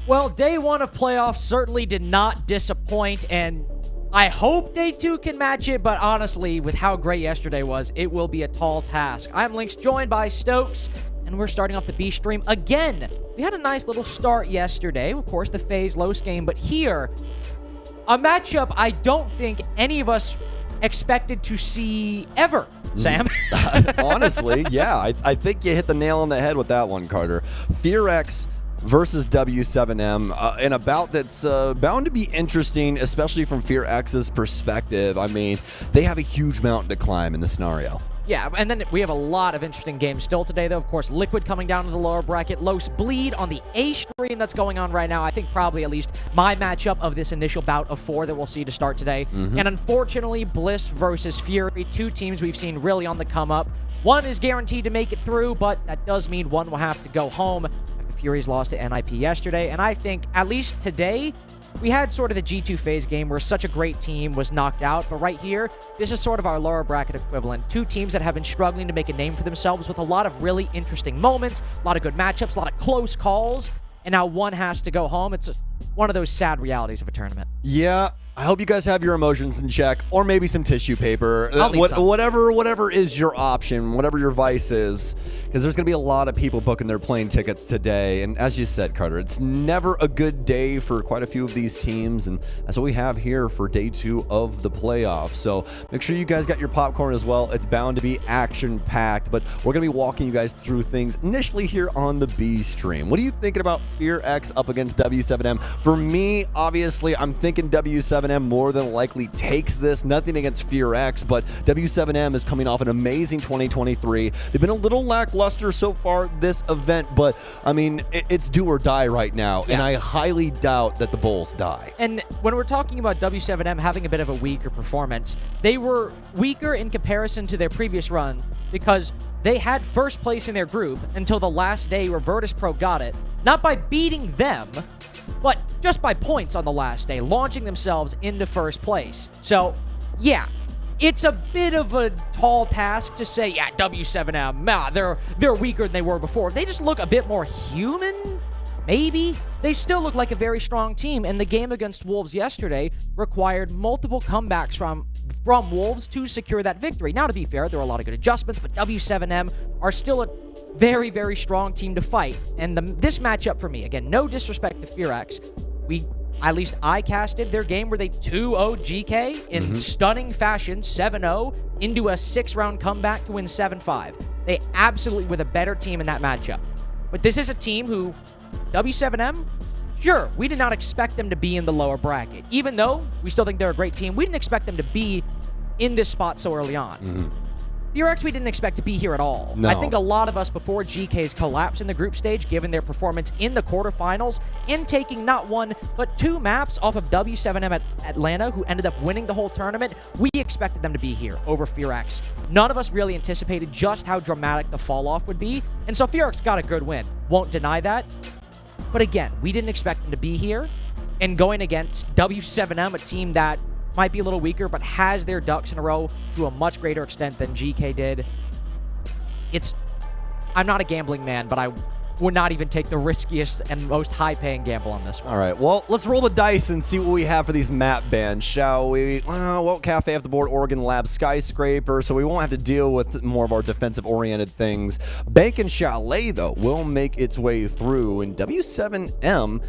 Well, day one of playoffs certainly did not disappoint, and I hope day two can match it, but honestly, with how great yesterday was, it will be a tall task. I'm Lynx, joined by Stokes, and we're starting off the B stream again. We had a nice little start yesterday, of course, the FaZe Los game, but here, a matchup I don't think any of us expected to see ever. Sam? Honestly, yeah, I think you hit the nail on the head with that one, Carter. FearX versus W7M, in a bout that's bound to be interesting, especially from FearX's perspective. I mean, they have a huge mountain to climb in the scenario. Yeah, and then we have a lot of interesting games still today, though. Of course, Liquid coming down to the lower bracket. Los Bleed on the A stream that's going on right now. I think probably at least my matchup of this initial bout of 4 that we'll see to start today. And unfortunately, Bliss versus Fury, 2 teams we've seen really on the come up. One is guaranteed to make it through, but that does mean one will have to go home after Fury's lost to NIP yesterday. And I think, at least today, we had sort of the G2 FaZe game where such a great team was knocked out, but right here, this is sort of our lower bracket equivalent. 2 teams that have been struggling to make a name for themselves with a lot of really interesting moments, a lot of good matchups, a lot of close calls, and now one has to go home. It's one of those sad realities of a tournament. Yeah, I hope you guys have your emotions in check, or maybe some tissue paper. I'll need some. Whatever is your option, whatever your vice is, because there's going to be a lot of people booking their plane tickets today. And as you said, Carter, it's never a good day for quite a few of these teams, and that's what we have here for day 2 of the playoffs. So make sure you guys got your popcorn as well. It's bound to be action-packed, but we're going to be walking you guys through things initially here on the B stream. What are you thinking about FearX up against W7M? For me, obviously, I'm thinking W7M more than likely takes this. Nothing against FearX, but W7M is coming off an amazing 2023. They've been a little lackluster so far this event, but I mean, it's do or die right now, and I highly doubt that the Bulls die. And when we're talking about W7M having a bit of a weaker performance, they were weaker in comparison to their previous run because they had first place in their group until the last day where Virtus.pro got it, not by beating them, but just by points on the last day, launching themselves into first place. So, yeah, it's a bit of a tall task to say, yeah, W7M, they're weaker than they were before. They just look a bit more human, maybe. They still look like a very strong team, and the game against Wolves yesterday required multiple comebacks from Wolves to secure that victory. Now, to be fair, there were a lot of good adjustments, but W7M are still a very, very strong team to fight. And this matchup for me, again, no disrespect to FearX, at least I casted their game where they 2-0 GK in stunning fashion, 7-0, into a 6-round comeback to win 7-5. They absolutely were the better team in that matchup. But this is a team who, W7M, sure, we did not expect them to be in the lower bracket. Even though we still think they're a great team, we didn't expect them to be in this spot so early on. FearX, we didn't expect to be here at all. No. I think a lot of us before GK's collapse in the group stage, given their performance in the quarterfinals, in taking not 1, but 2 maps off of W7M at Atlanta, who ended up winning the whole tournament, we expected them to be here over FearX. None of us really anticipated just how dramatic the fall-off would be, and so FearX got a good win. Won't deny that. But again, we didn't expect them to be here, and going against W7M, a team that might be a little weaker, but has their ducks in a row to a much greater extent than GK did. I'm not a gambling man, but I would not even take the riskiest and most high-paying gamble on this one. All right, well, let's roll the dice and see what we have for these map bans, shall we? Well, Cafe off the board, Oregon Lab, Skyscraper, so we won't have to deal with more of our defensive-oriented things. Bank and Chalet, though, will make its way through, and W7M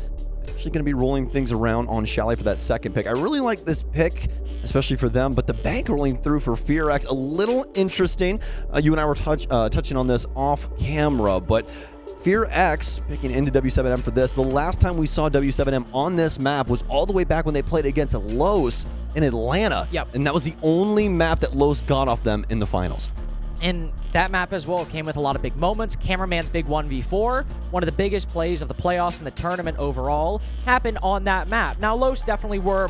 actually going to be rolling things around on Chalet for that second pick. I really like this pick, especially for them, but the bank rolling through for FearX, a little interesting. You and I were touching on this off camera, but FearX picking into W7M for this. The last time we saw W7M on this map was all the way back when they played against Los in Atlanta. Yep. And that was the only map that Los got off them in the finals. And that map as well came with a lot of big moments. Cameraman's big 1v4, one of the biggest plays of the playoffs and the tournament overall, happened on that map. Now, Los definitely were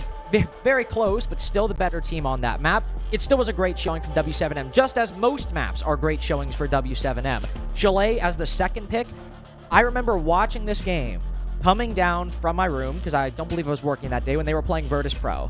very close, but still the better team on that map. It still was a great showing from W7M, just as most maps are great showings for W7M. Chalet as the second pick, I remember watching this game, coming down from my room, because I don't believe I was working that day, when they were playing Virtus.pro.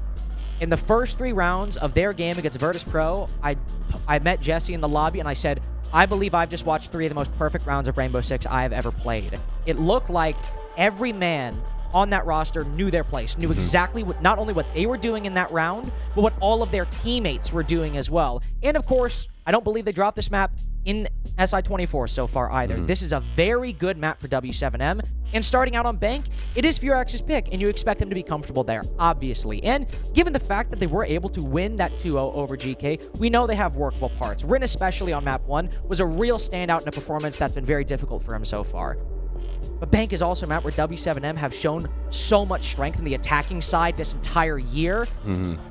In the first 3 rounds of their game against Virtus.pro, I met Jesse in the lobby, and I said, I believe I've just watched 3 of the most perfect rounds of Rainbow Six I have ever played. It looked like every man on that roster knew their place, knew exactly what, not only what they were doing in that round, but what all of their teammates were doing as well. And of course, I don't believe they dropped this map in SI24 so far either. This is a very good map for W7M. And starting out on Bank, it is FearX's pick, and you expect them to be comfortable there, obviously. And given the fact that they were able to win that 2-0 over GK, we know they have workable parts. Rin, especially on map 1, was a real standout in a performance that's been very difficult for him so far. But Bank is also a map where W7M have shown so much strength in the attacking side this entire year.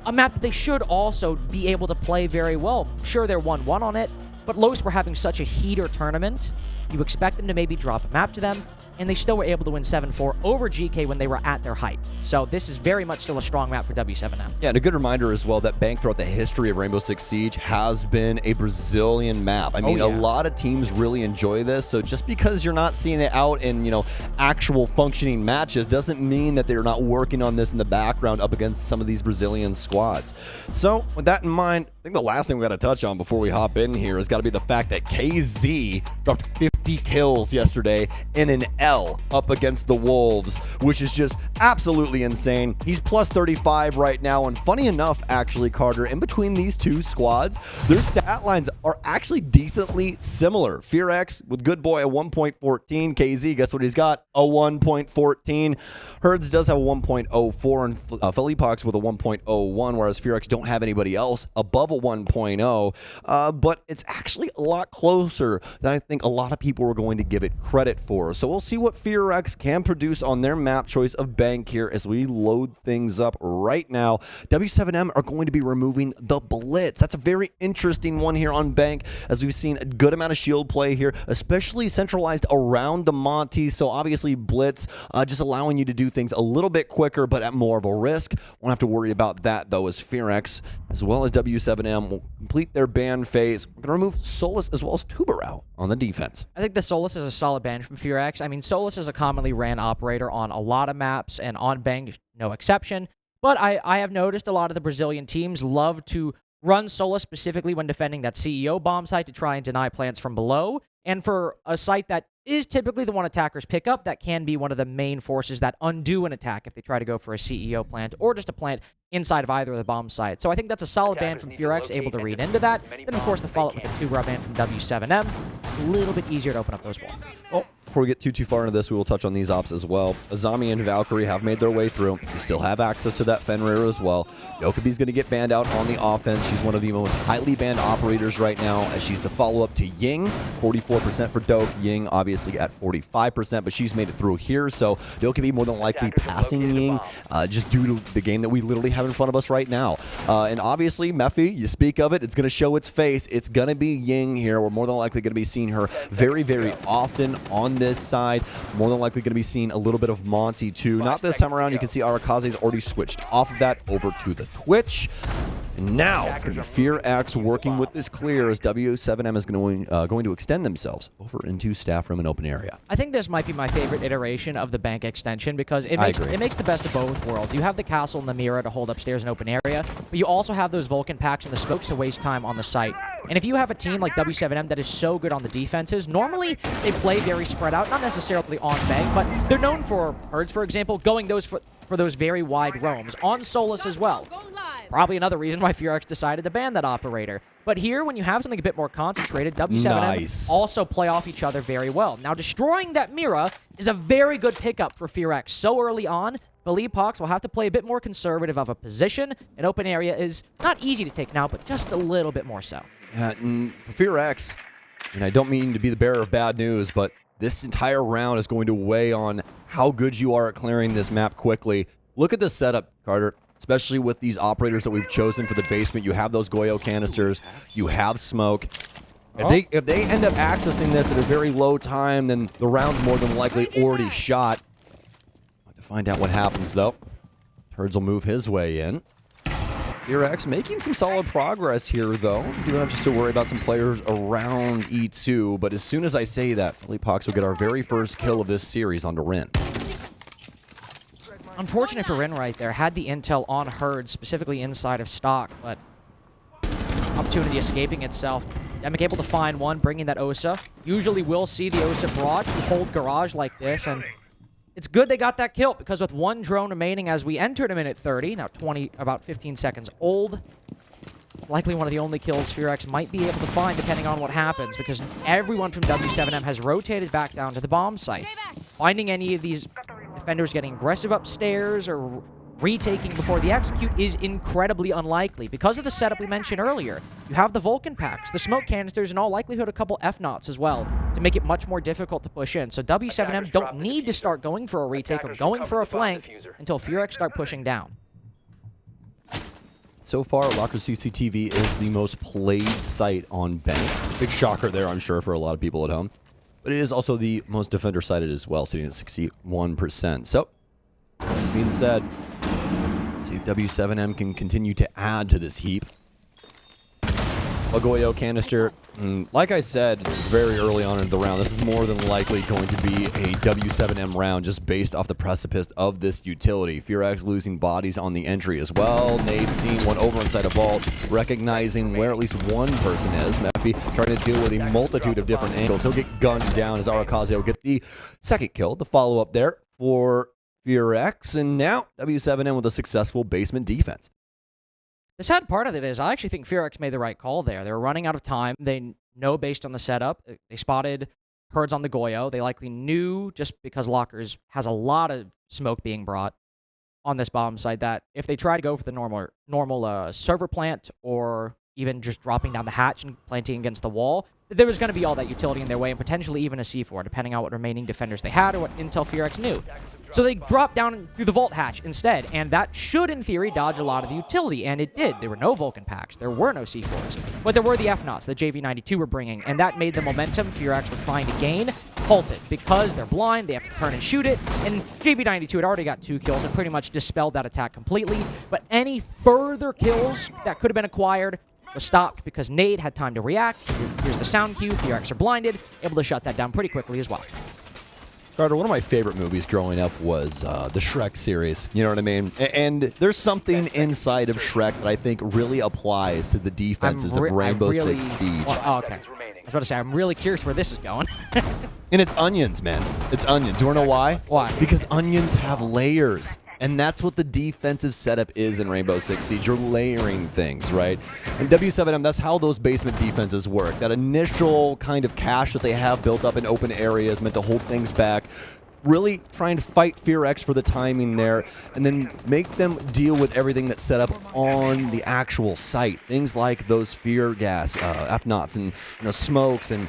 A map that they should also be able to play very well. Sure, they're 1-1 on it, but Los were having such a heater tournament. You expect them to maybe drop a map to them, and they still were able to win 7-4 over GK when they were at their height. So this is very much still a strong map for W7M. Yeah, and a good reminder as well that Bank throughout the history of Rainbow Six Siege has been a Brazilian map. I mean, a lot of teams really enjoy this, so just because you're not seeing it out in, you know, actual functioning matches doesn't mean that they're not working on this in the background up against some of these Brazilian squads. So with that in mind, I think the last thing we got to touch on before we hop in here has got to be the fact that KZ dropped 50 kills yesterday in an L up against the Wolves, which is just absolutely insane. He's plus 35 right now, and funny enough, actually, Carter, in between these two squads, their stat lines are actually decently similar. FearX with Good Boy a 1.14, KZ, guess what he's got? A 1.14. Herds does have a 1.04, and Philippox with a 1.01, whereas FearX don't have anybody else above a 1.0, but it's actually a lot closer than I think a lot of people were going to give it credit for. So we'll see what FearX can produce on their map choice of Bank here as we load things up right now. W7M are going to be removing the Blitz. That's a very interesting one here on Bank, as we've seen a good amount of shield play here, especially centralized around the Monty. So obviously Blitz just allowing you to do things a little bit quicker, but at more of a risk. Won't have to worry about that though, as FearX as well as W7M will complete their ban phase. We're going to remove Solus as well as Tubarão on the defense. I think the Solus is a solid ban from FearX. I mean, Solus is a commonly ran operator on a lot of maps, and on Bang, no exception. But I have noticed a lot of the Brazilian teams love to run Solus specifically when defending that CEO bomb site to try and deny plants from below. And for a site that is typically the one attackers pick up, that can be one of the main forces that undo an attack if they try to go for a CEO plant or just a plant inside of either of the bomb sites. So I think that's a solid ban from FearX, able to read into that. Then, of course, the follow-up with the Tubarão ban from W7M. A little bit easier to open up those walls. Well, before we get too far into this, we will touch on these ops as well. Azami and Valkyrie have made their way through. You still have access to that Fenrir as well. Yokobi's going to get banned out on the offense. She's one of the most highly banned operators right now, as she's the follow-up to Ying. 44% for Dope. Ying, obviously, at 45%, but she's made it through here. So Yokobi more than likely passing Ying, just due to the game that we literally have in front of us right now. And obviously, Mephi, you speak of it, it's going to show its face. It's going to be Ying here. We're more than likely going to be seeing her very, very often on this side. More than likely going to be seeing a little bit of Monty too. Not this time around. You can see Arakaze's already switched off of that over to the Twitch. And now it's going to be FearX working with this clear, as W7M is going to extend themselves over into staff room and open area. I think this might be my favorite iteration of the Bank extension, because it makes the best of both worlds. You have the castle and the mirror to hold upstairs and open area, but you also have those Vulcan packs and the smokes to waste time on the site. And if you have a team like W7M that is so good on the defenses, normally they play very spread out, not necessarily on Bank, but they're known for, Herds, for example, going for those very wide roams. On Solus as well. Probably another reason why FearX decided to ban that operator. But here, when you have something a bit more concentrated, W7M also play off each other very well. Now, destroying that Mira is a very good pickup for FearX. So early on, Philippox will have to play a bit more conservative of a position. An open area is not easy to take now, but just a little bit more so. Yeah, for FearX, and I don't mean to be the bearer of bad news, but this entire round is going to weigh on how good you are at clearing this map quickly. Look at the setup, Carter, especially with these operators that we've chosen for the basement. You have those Goyo canisters. You have smoke. If they end up accessing this at a very low time, then the round's more than likely already shot. I'll have to find out what happens, though. Herds will move his way in. FearX making some solid progress here, though. We do have to worry about some players around E2, but as soon as I say that, Philippox will get our very first kill of this series onto Rin. Unfortunate for Rin right there. Had the intel on Herd, specifically inside of stock, but opportunity escaping itself. Demic able to find one, bringing that Osa. Usually we'll see the Osa broad to hold garage like this, and it's good they got that kill, because with one drone remaining as we entered a minute 30, now about 15 seconds old, likely one of the only kills FearX might be able to find depending on what happens, because everyone from W7M has rotated back down to the bomb site. Finding any of these defenders getting aggressive upstairs or retaking before the execute is incredibly unlikely. Because of the setup we mentioned earlier, you have the Vulcan packs, the smoke canisters, and all likelihood a couple F-Knots as well to make it much more difficult to push in. So W7M don't need to start going for a retake or going for a flank until FearX start pushing down. So far, Locker CCTV is the most played site on Bank. Big shocker there, I'm sure, for a lot of people at home. But it is also the most defender-sided as well, sitting at 61%. So, that being said, let's see if W7M can continue to add to this heap. Goyo canister, like I said very early on in the round, this is more than likely going to be a W7M round just based off the precipice of this utility. FearX losing bodies on the entry as well. Nade seeing one over inside a vault, recognizing where at least one person is. Mephi trying to deal with a multitude of different angles. He'll get gunned down as R6 will get the second kill, the follow-up there for FearX, and now W7M with a successful basement defense. The sad part of it is I actually think FearX made the right call there. They were running out of time. They know based on the setup. They spotted herds on the Goyo. They likely knew, just because Lockers has a lot of smoke being brought on this bomb site, that if they try to go for the normal server plant or even just dropping down the hatch and planting against the wall, there was going to be all that utility in their way and potentially even a C4, depending on what remaining defenders they had or what intel FearX knew. So they dropped down through the vault hatch instead, and that should, in theory, dodge a lot of the utility, and it did. There were no Vulcan packs, there were no C4s, but there were the F-Knots that JV92 were bringing, and that made the momentum FearX were trying to gain halted. Because they're blind, they have to turn and shoot it, and JV92 had already got 2 kills and pretty much dispelled that attack completely, but any further kills that could have been acquired was stopped because Nade had time to react. Here's the sound cue, FearX are blinded, able to shut that down pretty quickly as well. Carter, one of my favorite movies growing up was the Shrek series, you know what I mean? And there's something inside of Shrek that I think really applies to the defenses of Rainbow Six Siege. Oh, okay. I was about to say, I'm really curious where this is going. And it's onions, man. It's onions. You want to know why? Why? Because onions have layers. And that's what the defensive setup is in Rainbow Six Siege. You're layering things, right? And W7M, that's how those basement defenses work. That initial kind of cache that they have built up in open areas meant to hold things back. Really trying to fight FearX for the timing there, and then make them deal with everything that's set up on the actual site. Things like those fear gas, F-Knots, and smokes, and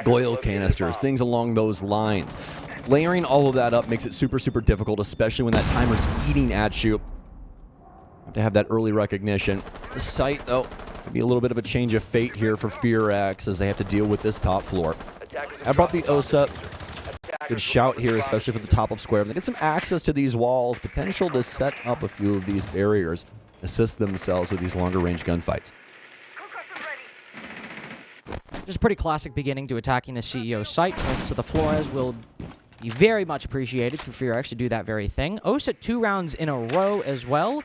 Goyle canisters, things along those lines. Layering all of that up makes it super, super difficult, especially when that timer's eating at you. Have to have that early recognition. The site, though, could be a little bit of a change of fate here for FearX as they have to deal with this top floor. I brought the OSA. Good shout here, especially for the top of square. They get some access to these walls, potential to set up a few of these barriers, assist themselves with these longer range gunfights. Just a pretty classic beginning to attacking the CEO site. So the Flores will be very much appreciated for FearX to do that very thing. OSA 2 rounds in a row as well.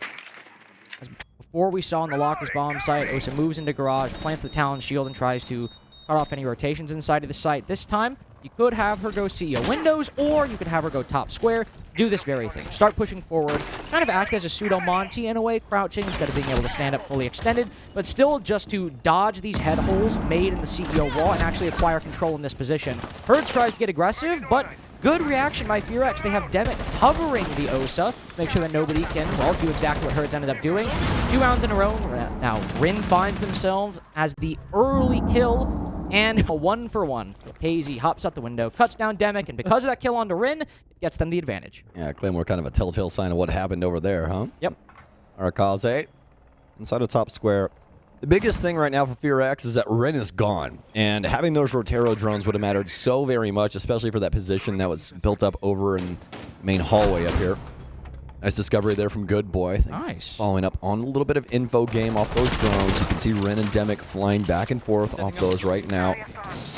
As before we saw on the Lockers bomb site, OSA moves into garage, plants the Talon shield, and tries to cut off any rotations inside of the site. This time, you could have her go CEO windows, or you could have her go top square. Do this very thing. Start pushing forward, kind of act as a pseudo-Monty in a way, crouching instead of being able to stand up fully extended, but still just to dodge these head holes made in the CEO wall and actually acquire control in this position. Herds tries to get aggressive, but good reaction by FearX. They have Demic covering the OSA, make sure that nobody can, well, do exactly what Herds ended up doing. 2 rounds in a row. Now, Rin finds themselves as the early kill, and a 1-for-1. Hazy hops out the window, cuts down Demic, and because of that kill onto Rin, it gets them the advantage. Yeah, Claymore kind of a telltale sign of what happened over there, huh? Yep. R6 inside of top square. The biggest thing right now for FearX is that Rin is gone, and having those Rotero drones would have mattered so very much, especially for that position that was built up over in the main hallway up here. Nice discovery there from Good Boy. Nice. Following up on a little bit of info game off those drones. You can see Rin and Demic flying back and forth off those right now.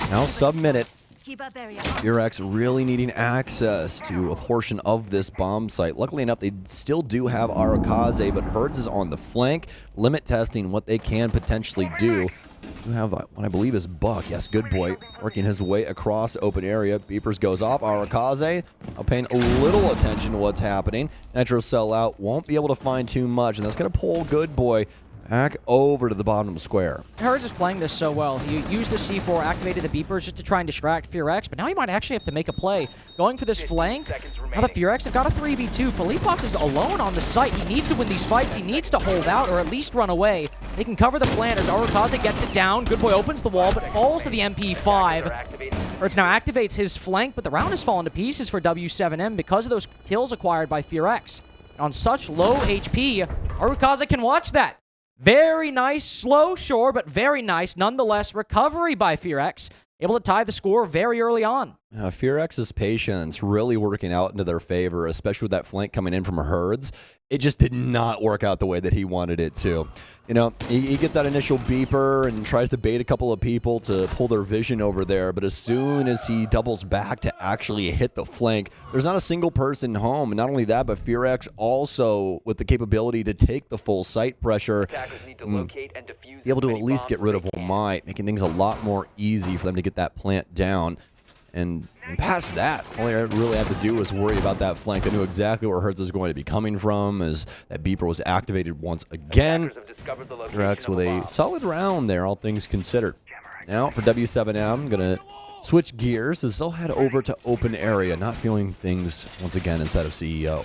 Now sub-minute. FearX really needing access to a portion of this bomb site. Luckily enough, they still do have Arakaze, but Herds is on the flank, limit testing what they can potentially do. You have what I believe is Buck. Yes, good boy. Working his way across open area. Beepers goes off. Arakaze paying a little attention to what's happening. Nitro sell out. Won't be able to find too much. And that's going to pull good boy back over to the bottom square. Herds is playing this so well. He used the C4, activated the beepers just to try and distract FearX, but now he might actually have to make a play. Going for this flank. Now the FearX have got a 3v2. FearX is alone on the site. He needs to win these fights. He needs to hold out or at least run away. They can cover the plant as Arakaze gets it down. Good boy opens the wall, but falls to the MP5. Hertz now activates his flank, but the round has fallen to pieces for w7m because of those kills acquired by FearX. On such low HP, Arakaze can watch that. Very nice, slow, sure, but very nice. Nonetheless, recovery by FearX, able to tie the score very early on. FearX's patience really working out into their favor, especially with that flank coming in from Herds. It just did not work out the way that he wanted it to. You know, he gets that initial beeper and tries to bait a couple of people to pull their vision over there, but as soon as he doubles back to actually hit the flank, there's not a single person home. And not only that, but FearX also with the capability to take the full site pressure, be able to at least get rid of Omai, making things a lot more easy for them to get that plant down. And past that, all I really had to do was worry about that flank. I knew exactly where Hertz was going to be coming from as that beeper was activated once again. FearX with a solid round there, all things considered. Now for w7m, going to switch gears and still head over to open area, not feeling things once again instead of CEO.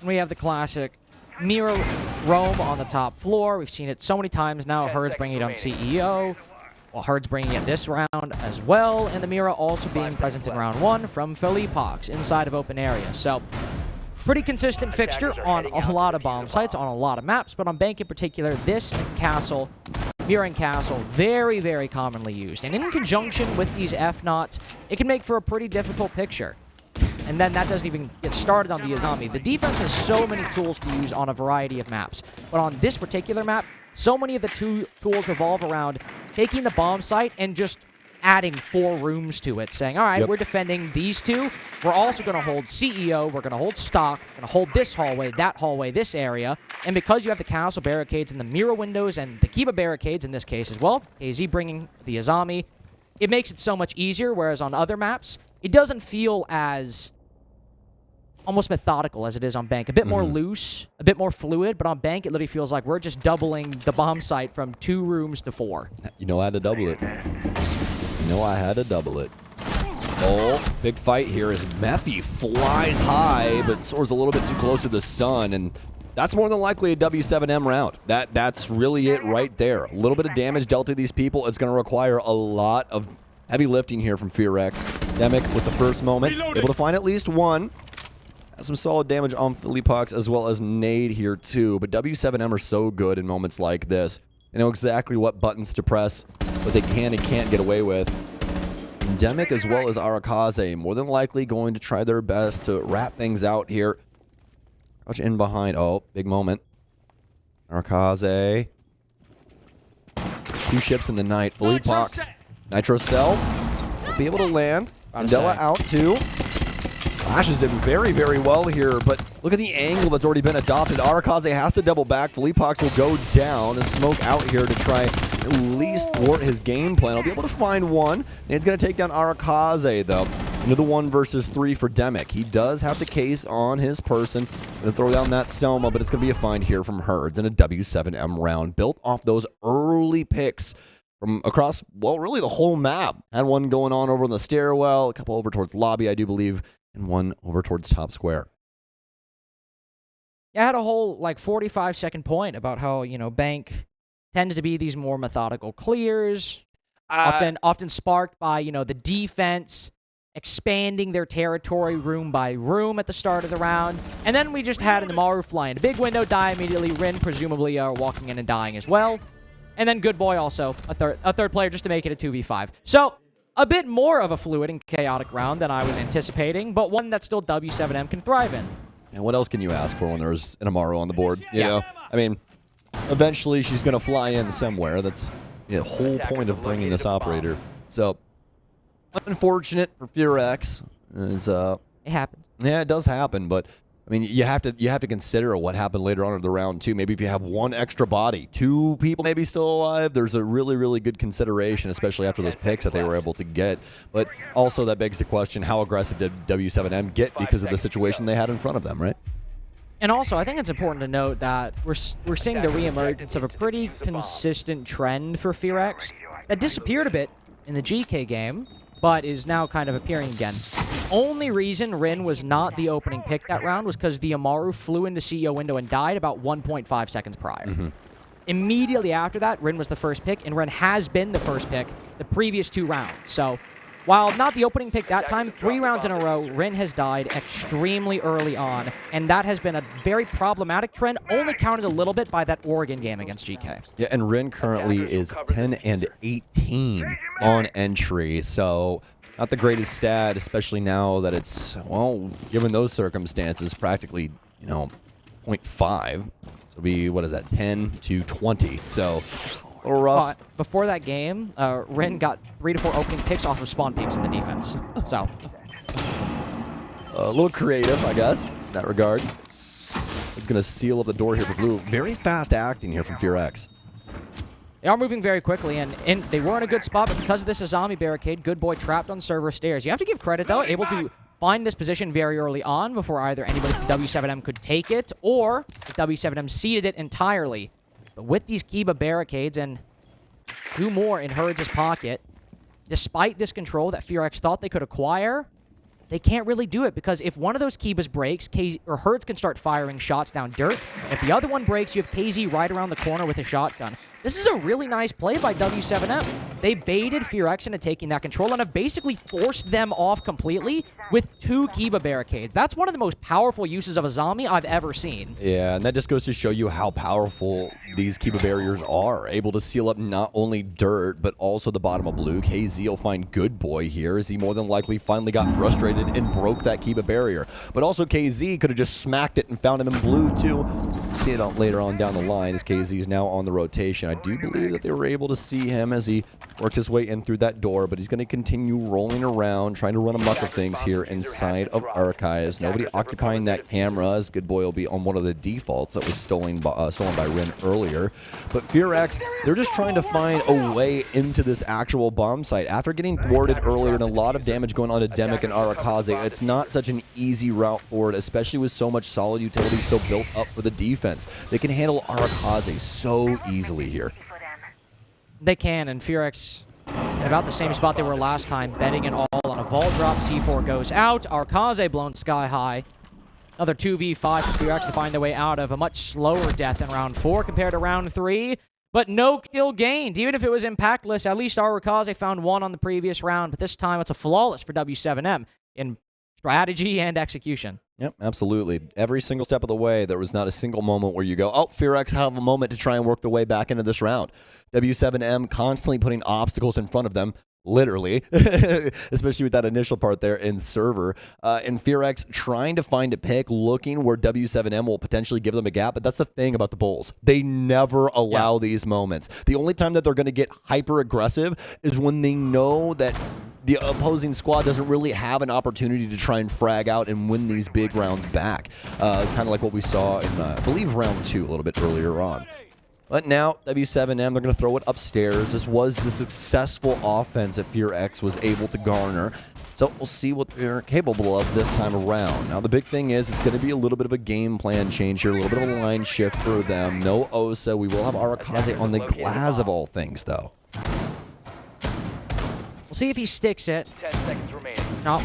We have the classic mirror roam on the top floor. We've seen it so many times now. Hertz bringing it on CEO. Well, Hertz bringing it this round as well, and the Mira also being present in round 1 from FearX inside of open area. So, pretty consistent fixture on a lot of bomb sites, on a lot of maps, but on Bank in particular, this and Castle, Mira and Castle, very, very commonly used. And in conjunction with these F-Knots, it can make for a pretty difficult picture. And then that doesn't even get started on the Azami. The defense has so many tools to use on a variety of maps. But on this particular map, so many of the tools revolve around taking the bomb site and just adding 4 rooms to it, saying, all right, we're defending these 2. We're also going to hold CEO. We're going to hold stock. We're going to hold this hallway, this area. And because you have the castle barricades and the Mira windows and the Kiba barricades in this case as well, KZ bringing the Azami, it makes it so much easier, whereas on other maps, it doesn't feel as almost methodical as it is on Bank. A bit more loose, a bit more fluid, but on Bank, it literally feels like we're just doubling the bomb site from 2 rooms to 4. You know I had to double it. You know I had to double it. Oh, big fight here as Methy flies high, but soars a little bit too close to the sun, and that's more than likely a w7m round. That's really it right there. A little bit of damage dealt to these people. It's going to require a lot of heavy lifting here from FearX. Demic with the first moment, able to find at least one. Has some solid damage on FearX as well as Nade here too, but w7m are so good in moments like this. They know exactly what buttons to press, what they can and can't get away with. Demic as well as Arakaze more than likely going to try their best to rat things out here. Crouch in behind. Oh, big moment. Arakaze. 2 ships in the night. FearX. Nitro Cell will be able to land. Mandela out too. Flashes him very, very well here, but look at the angle that's already been adopted. Arakaze has to double back. FearX will go down. The smoke out here to try at least thwart his game plan. He'll be able to find one, and it's going to take down Arakaze, though. Into the 1 versus 3 for Demic. He does have the case on his person. Going to throw down that Selma, but it's going to be a find here from Herds in a w7m round, built off those early picks from across, well, really the whole map. Had one going on over in the stairwell, a couple over towards lobby, I do believe, and one over towards top square. Yeah, I had a whole, 45-second point about how, Bank tends to be these more methodical clears, often sparked by, the defense expanding their territory room by room at the start of the round. And then we just had Namaru fly in a big window, die immediately. Rin presumably walking in and dying as well. And then Good Boy also, a third player just to make it a 2v5. So, a bit more of a fluid and chaotic round than I was anticipating, but one that still w7m can thrive in. And what else can you ask for when there's an Amaru on the board? You know? I mean, eventually she's going to fly in somewhere. That's the whole point of bringing this operator. So, unfortunate for FearX. It happens. Yeah, it does happen, but I mean, you have to consider what happened later on in the round too. Maybe if you have one extra body, 2 people maybe still alive, there's a really, really good consideration, especially after those picks that they were able to get. But also that begs the question, how aggressive did W7M get because of the situation they had in front of them, right? And also, I think it's important to note that we're seeing the reemergence of a pretty consistent trend for FearX that disappeared a bit in the GK game, but is now kind of appearing again. The only reason Rin was not the opening pick that round was because the Amaru flew into CEO window and died about 1.5 seconds prior. Immediately after that, Rin was the first pick, and Rin has been the first pick the previous 2 rounds. So, while not the opening pick that time, 3 rounds in a row, Rin has died extremely early on, and that has been a very problematic trend, only counted a little bit by that Oregon game against GK. Yeah, and Rin currently is 10-18 on entry, so not the greatest stat, especially now that it's, well, given those circumstances, practically, 0.5. So it'll be, what is that, 10-20, so a little rough. Before that game, Rin got 3 to 4 opening picks off of spawn peaks in the defense. So a little creative, I guess, in that regard. It's going to seal up the door here for Blue. Very fast acting here from FearX. They are moving very quickly, and they were in a good spot, but because of this Azami barricade, Good Boy trapped on server stairs. You have to give credit, though, able to find this position very early on before either anybody from W7M could take it, or W7M ceded it entirely. But with these Kiba barricades and 2 more in Herds' pocket, despite this control that FearX thought they could acquire, they can't really do it, because if one of those Kibas breaks, Herds can start firing shots down dirt. If the other one breaks, you have KZ right around the corner with a shotgun. This is a really nice play by W7M. They baited FearX into taking that control and have basically forced them off completely with 2 Kiba barricades. That's one of the most powerful uses of Azami I've ever seen. Yeah, and that just goes to show you how powerful these Kiba barriers are. Able to seal up not only dirt, but also the bottom of Blue. KZ will find Good Boy here, as he more than likely finally got frustrated and broke that Kiba barrier. But also KZ could have just smacked it and found him in Blue too. See it later on down the line as KZ is now on the rotation. I do believe that they were able to see him as he worked his way in through that door, but he's going to continue rolling around, trying to run amok of things here inside of Archives. Nobody occupying that camera, as Good Boy will be on one of the defaults that was stolen by Rin earlier. But FearX, they're just trying to find a way into this actual bomb site. After getting thwarted earlier and a lot of damage going on to Demic and Arakaze, it's not such an easy route forward, especially with so much solid utility still built up for the defense. They can handle Arakaze so easily here. They can, and FearX in about the same spot they were last time, betting it all on a Vol drop. C4 goes out. Arkaze blown sky high. Another 2v5 for FearX to find their way out of. A much slower death in round 4 compared to round 3. But no kill gained. Even if it was impactless, at least Arakaze found 1 on the previous round. But this time it's a flawless for W7M in strategy and execution. Yep, absolutely. Every single step of the way, there was not a single moment where you go, oh, FearX have a moment to try and work their way back into this round. W7M constantly putting obstacles in front of them, literally, especially with that initial part there in server. And FearX trying to find a pick, looking where W7M will potentially give them a gap. But that's the thing about the Bulls. They never allow these moments. The only time that they're going to get hyper-aggressive is when they know that the opposing squad doesn't really have an opportunity to try and frag out and win these big rounds back. Kind of like what we saw in, I believe, round 2 a little bit earlier on. But now, W7M, they're going to throw it upstairs. This was the successful offense that FearX was able to garner. So we'll see what they're capable of this time around. Now, the big thing is it's going to be a little bit of a game plan change here, a little bit of a line shift for them. No Osa. We will have Arakaze on the glass of all things, though. We'll see if he sticks it. 10 seconds remaining. No.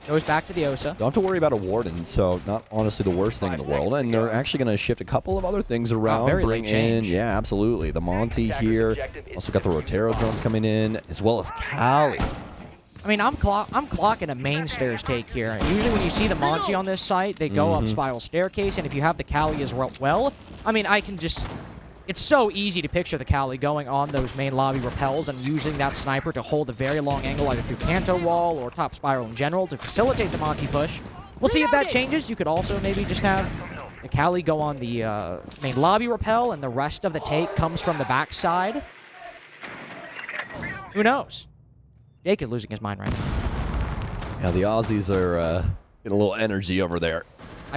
Goes back to the Osa. Don't have to worry about a Warden, so not honestly the worst thing in the world. And they're actually going to shift a couple of other things around. Very bring late in, change. yeah, absolutely. The Monty here. Also got the Rotero drones coming in, as well as Cali. I mean, I'm clocking a main stairs take here. Usually when you see the Monty on this site, they go up spiral staircase, and if you have the Cali as well, I mean, I can just... It's so easy to picture the Cali going on those main lobby rappels and using that sniper to hold a very long angle either through Canto Wall or top spiral in general to facilitate the Monty push. We'll see if that changes. You could also maybe just have the Cali go on the main lobby rappel and the rest of the take comes from the backside. Who knows? Jake is losing his mind right now. Yeah, the Aussies are getting a little energy over there.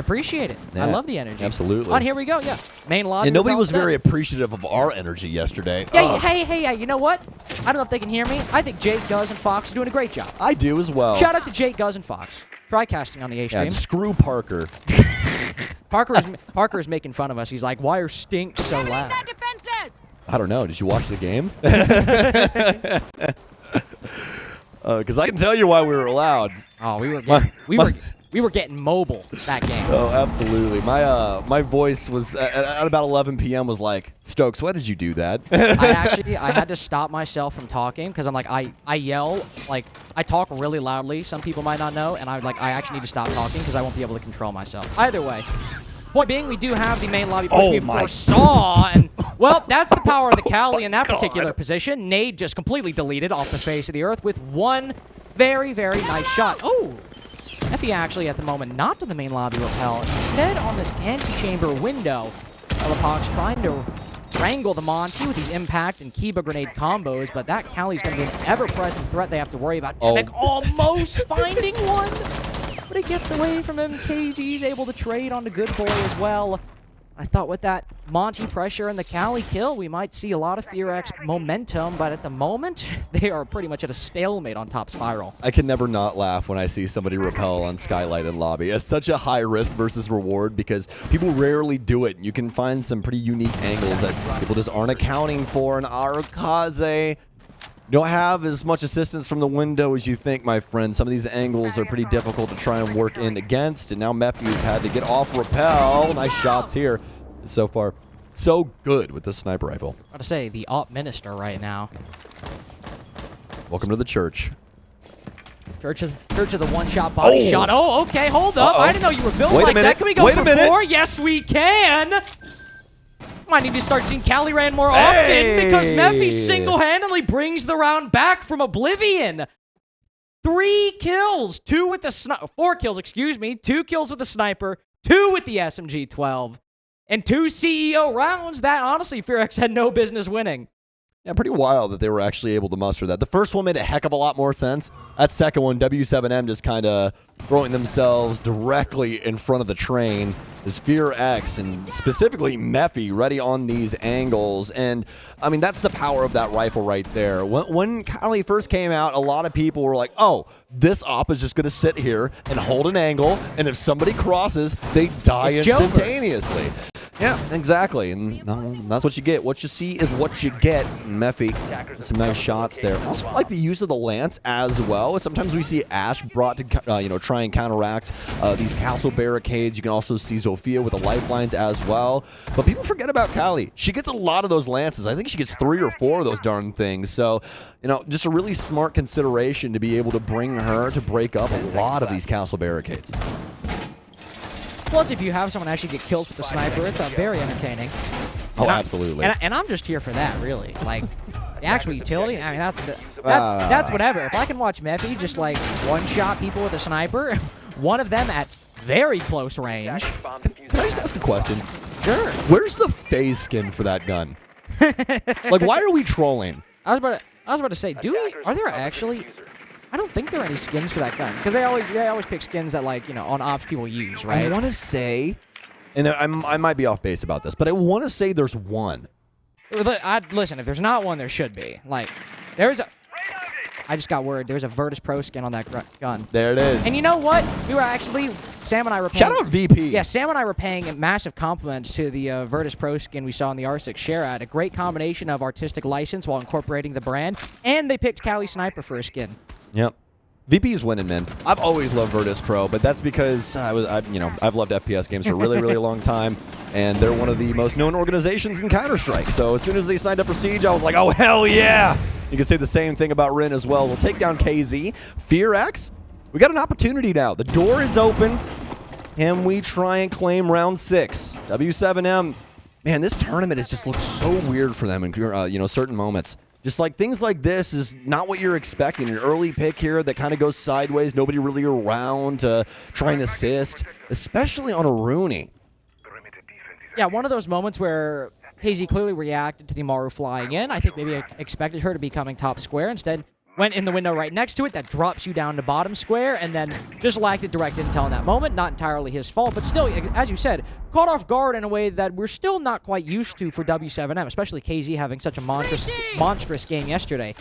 appreciate it. Yeah, I love the energy. absolutely. On here we go. Yeah, main lobby. And nobody repel was set. very appreciative of our energy yesterday. Yeah, Ugh. hey, you know what? I don't know if they can hear me. I think Jake, Guz, and Fox are doing a great job. I do as well. Shout out to Jake, Guz, and Fox. Try casting on the A Yeah, stream. and screw Parker. Parker is making fun of us. He's like, "Why are stinks so loud?" I don't know. Did you watch the game? Because I can tell you why we were loud. Oh, we were getting mobile that game. Oh, absolutely. My voice was at about 11 p.m. was like, Stokes, why did you do that? I had to stop myself from talking because I'm like I yell, like I talk really loudly. Some people might not know, and I actually need to stop talking because I won't be able to control myself. Either way. Point being, we do have the main lobby push we of course saw, and well, that's the power of the Chalet in that particular position. Nade just completely deleted off the face of the earth with one very, very nice shot. Oh, Effie actually at the moment not to the main lobby repel, instead on this anti-chamber window. Elapox trying to wrangle the Monty with these impact and Kiba grenade combos, but that Cali's going to be an ever-present threat they have to worry about. Demek almost finding one. But it gets away from him. KZ's able to trade on the good boy as well. I thought with that Monty pressure and the Cali kill, we might see a lot of FearX momentum, but at the moment, they are pretty much at a stalemate on top spiral. I can never not laugh when I see somebody repel on Skylight and Lobby. It's such a high risk versus reward because people rarely do it. You can find some pretty unique angles that people just aren't accounting for, and Arakaze don't have as much assistance from the window as you think, my friend. Some of these angles are pretty difficult to try and work in against, and now Mephi's had to get off repel. Nice shots here. So far, so good with the sniper rifle. I gotta say, the op minister right now. Welcome to the church. Church of the one-shot body shot. Oh, okay, hold up. I didn't know you were built like that. Can we go for 4? Yes, we can. Might need to start seeing Cali ran more often because Mephi single-handedly brings the round back from Oblivion. 3 kills, 2 with the 4 kills, excuse me, 2 kills with the sniper, 2 with the SMG-12, and 2 CEO rounds that honestly FearX had no business winning. Yeah, pretty wild that they were actually able to muster that. The first one made a heck of a lot more sense. That second one, w7m just kind of throwing themselves directly in front of the train. Is FearX and specifically Mephi ready on these angles. And, I mean, that's the power of that rifle right there. When Chalet first came out, a lot of people were like, oh, this op is just going to sit here and hold an angle, and if somebody crosses, they die instantaneously. Yeah, exactly. And that's what you get. What you see is what you get. Mephi, some nice shots there. Also, I like the use of the lance as well. Sometimes we see Ash brought to try and counteract these castle barricades. You can also see Zofia with the lifelines as well. But people forget about Cali. She gets a lot of those lances. I think she gets 3 or 4 of those darn things. So, just a really smart consideration to be able to bring her to break up a lot of these castle barricades. Plus, if you have someone actually get kills with the sniper, it's very entertaining. Oh, absolutely. And I'm just here for that, really. Like, the actual utility, I mean, that's whatever. If I can watch Mephi just, like, one-shot people with a sniper, one of them at very close range. Can I just ask a question? Sure. Where's the phase skin for that gun? Like, why are we trolling? I was about to say, are there actually... I don't think there are any skins for that gun because they always pick skins that on ops people use, right? I want to say, and I might be off base about this, but I want to say there's one. Listen, if there's not one, there should be. Like, I just got word there's a Virtus Pro skin on that gun. There it is. And you know what? We were actually Sam and I were paying, shout out VP. Yeah, Sam and I were paying massive compliments to the Virtus Pro skin we saw in the R6 share ad. A great combination of artistic license while incorporating the brand, and they picked Cali Sniper for a skin. Yep. VP's winning, man. I've always loved Virtus Pro, but that's because I've loved FPS games for a really, really long time, and they're one of the most known organizations in Counter-Strike. So as soon as they signed up for Siege, I was like, oh, hell yeah! You can say the same thing about Rin as well. We'll take down KZ. FearX, we got an opportunity now. The door is open, and we try and claim round 6. W7M, man, this tournament has just looked so weird for them in certain moments. Just like things like this is not what you're expecting. An early pick here that kind of goes sideways, nobody really around to try and assist, especially on a Rooney. Yeah, one of those moments where KZ clearly reacted to the Maru flying in. I think maybe expected her to be coming top square. Instead, went in the window right next to it. That drops you down to bottom square, and then just lacked the direct intel in that moment. Not entirely his fault, but still, as you said, caught off guard in a way that we're still not quite used to for w7m, especially KZ having such a monstrous game yesterday.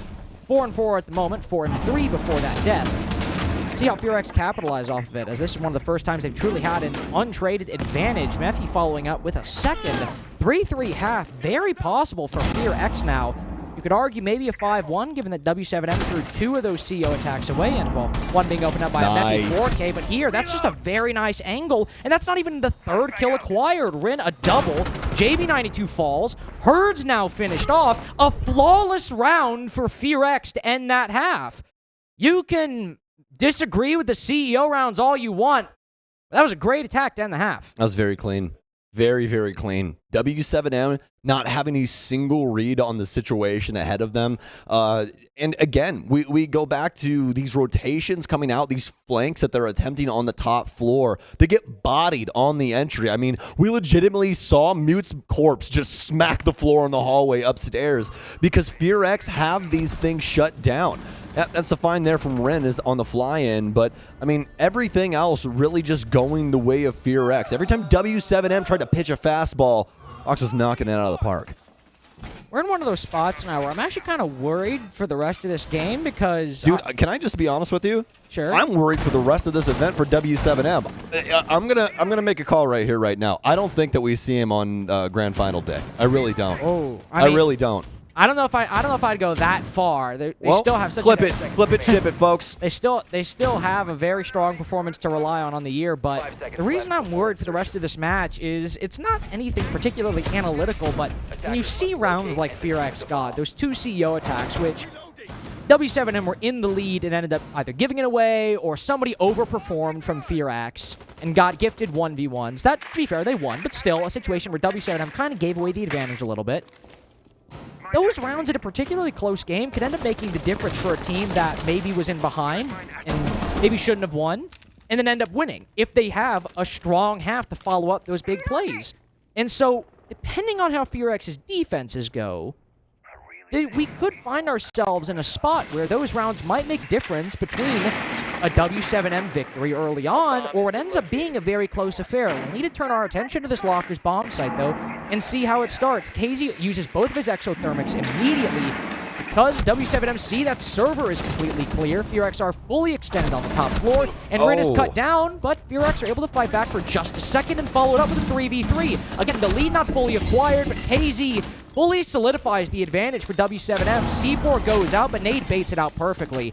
4-4 at the moment, 4-3 before that death. See how FearX capitalize off of it, as this is one of the first times they've truly had an untraded advantage. Mephi following up with a second 3-3 half. Very possible for FearX now. You could argue maybe a 5-1, given that w7m threw 2 of those CO attacks away, and, well, one being opened up by a Mephi 4K, but here, that's just a very nice angle, and that's not even the 3rd kill acquired. Rin, a double. JB92 falls. Herd's now finished off. A flawless round for FearX to end that half. You can disagree with the CEO rounds all you want, but that was a great attack to end the half. That was very clean. Very, very clean. W7M not having a single read on the situation ahead of them. And again, we go back to these rotations coming out, these flanks that they're attempting on the top floor. They get bodied on the entry. I mean, we legitimately saw Mute's corpse just smack the floor in the hallway upstairs because FearX have these things shut down. That's the find there from Ren is on the fly-in, but, I mean, everything else really just going the way of FearX. Every time w7m tried to pitch a fastball, Fox was knocking it out of the park. We're in one of those spots now where I'm actually kind of worried for the rest of this game because... Dude, can I just be honest with you? Sure. I'm worried for the rest of this event for w7m. I'm gonna make a call right here, right now. I don't think that we see him on Grand Final Day. I really don't. Oh, I really don't. I don't know if I'd go that far. They still have such flip it, ship it, folks. They still have a very strong performance to rely on the year, but the reason I'm worried for the rest of this match is it's not anything particularly analytical, but when you see rounds like FearX got, those 2 CEO attacks, which w7m were in the lead and ended up either giving it away or somebody overperformed from FearX and got gifted 1v1s. That, to be fair, they won, but still a situation where w7m kind of gave away the advantage a little bit. Those rounds in a particularly close game could end up making the difference for a team that maybe was in behind and maybe shouldn't have won, and then end up winning if they have a strong half to follow up those big plays. And so, depending on how FearX's defenses go, we could find ourselves in a spot where those rounds might make difference between a w7m victory early on, or it ends up being a very close affair. We'll need to turn our attention to this Locker's bomb site, though, and see how it starts. KZ uses both of his exothermics immediately because w7m see that server is completely clear. FearX are fully extended on the top floor, and Rin is cut down, but FearX are able to fight back for just a second and followed up with a 3v3. Again, the lead not fully acquired, but KZ fully solidifies the advantage for w7m. C4 goes out, but Nade baits it out perfectly.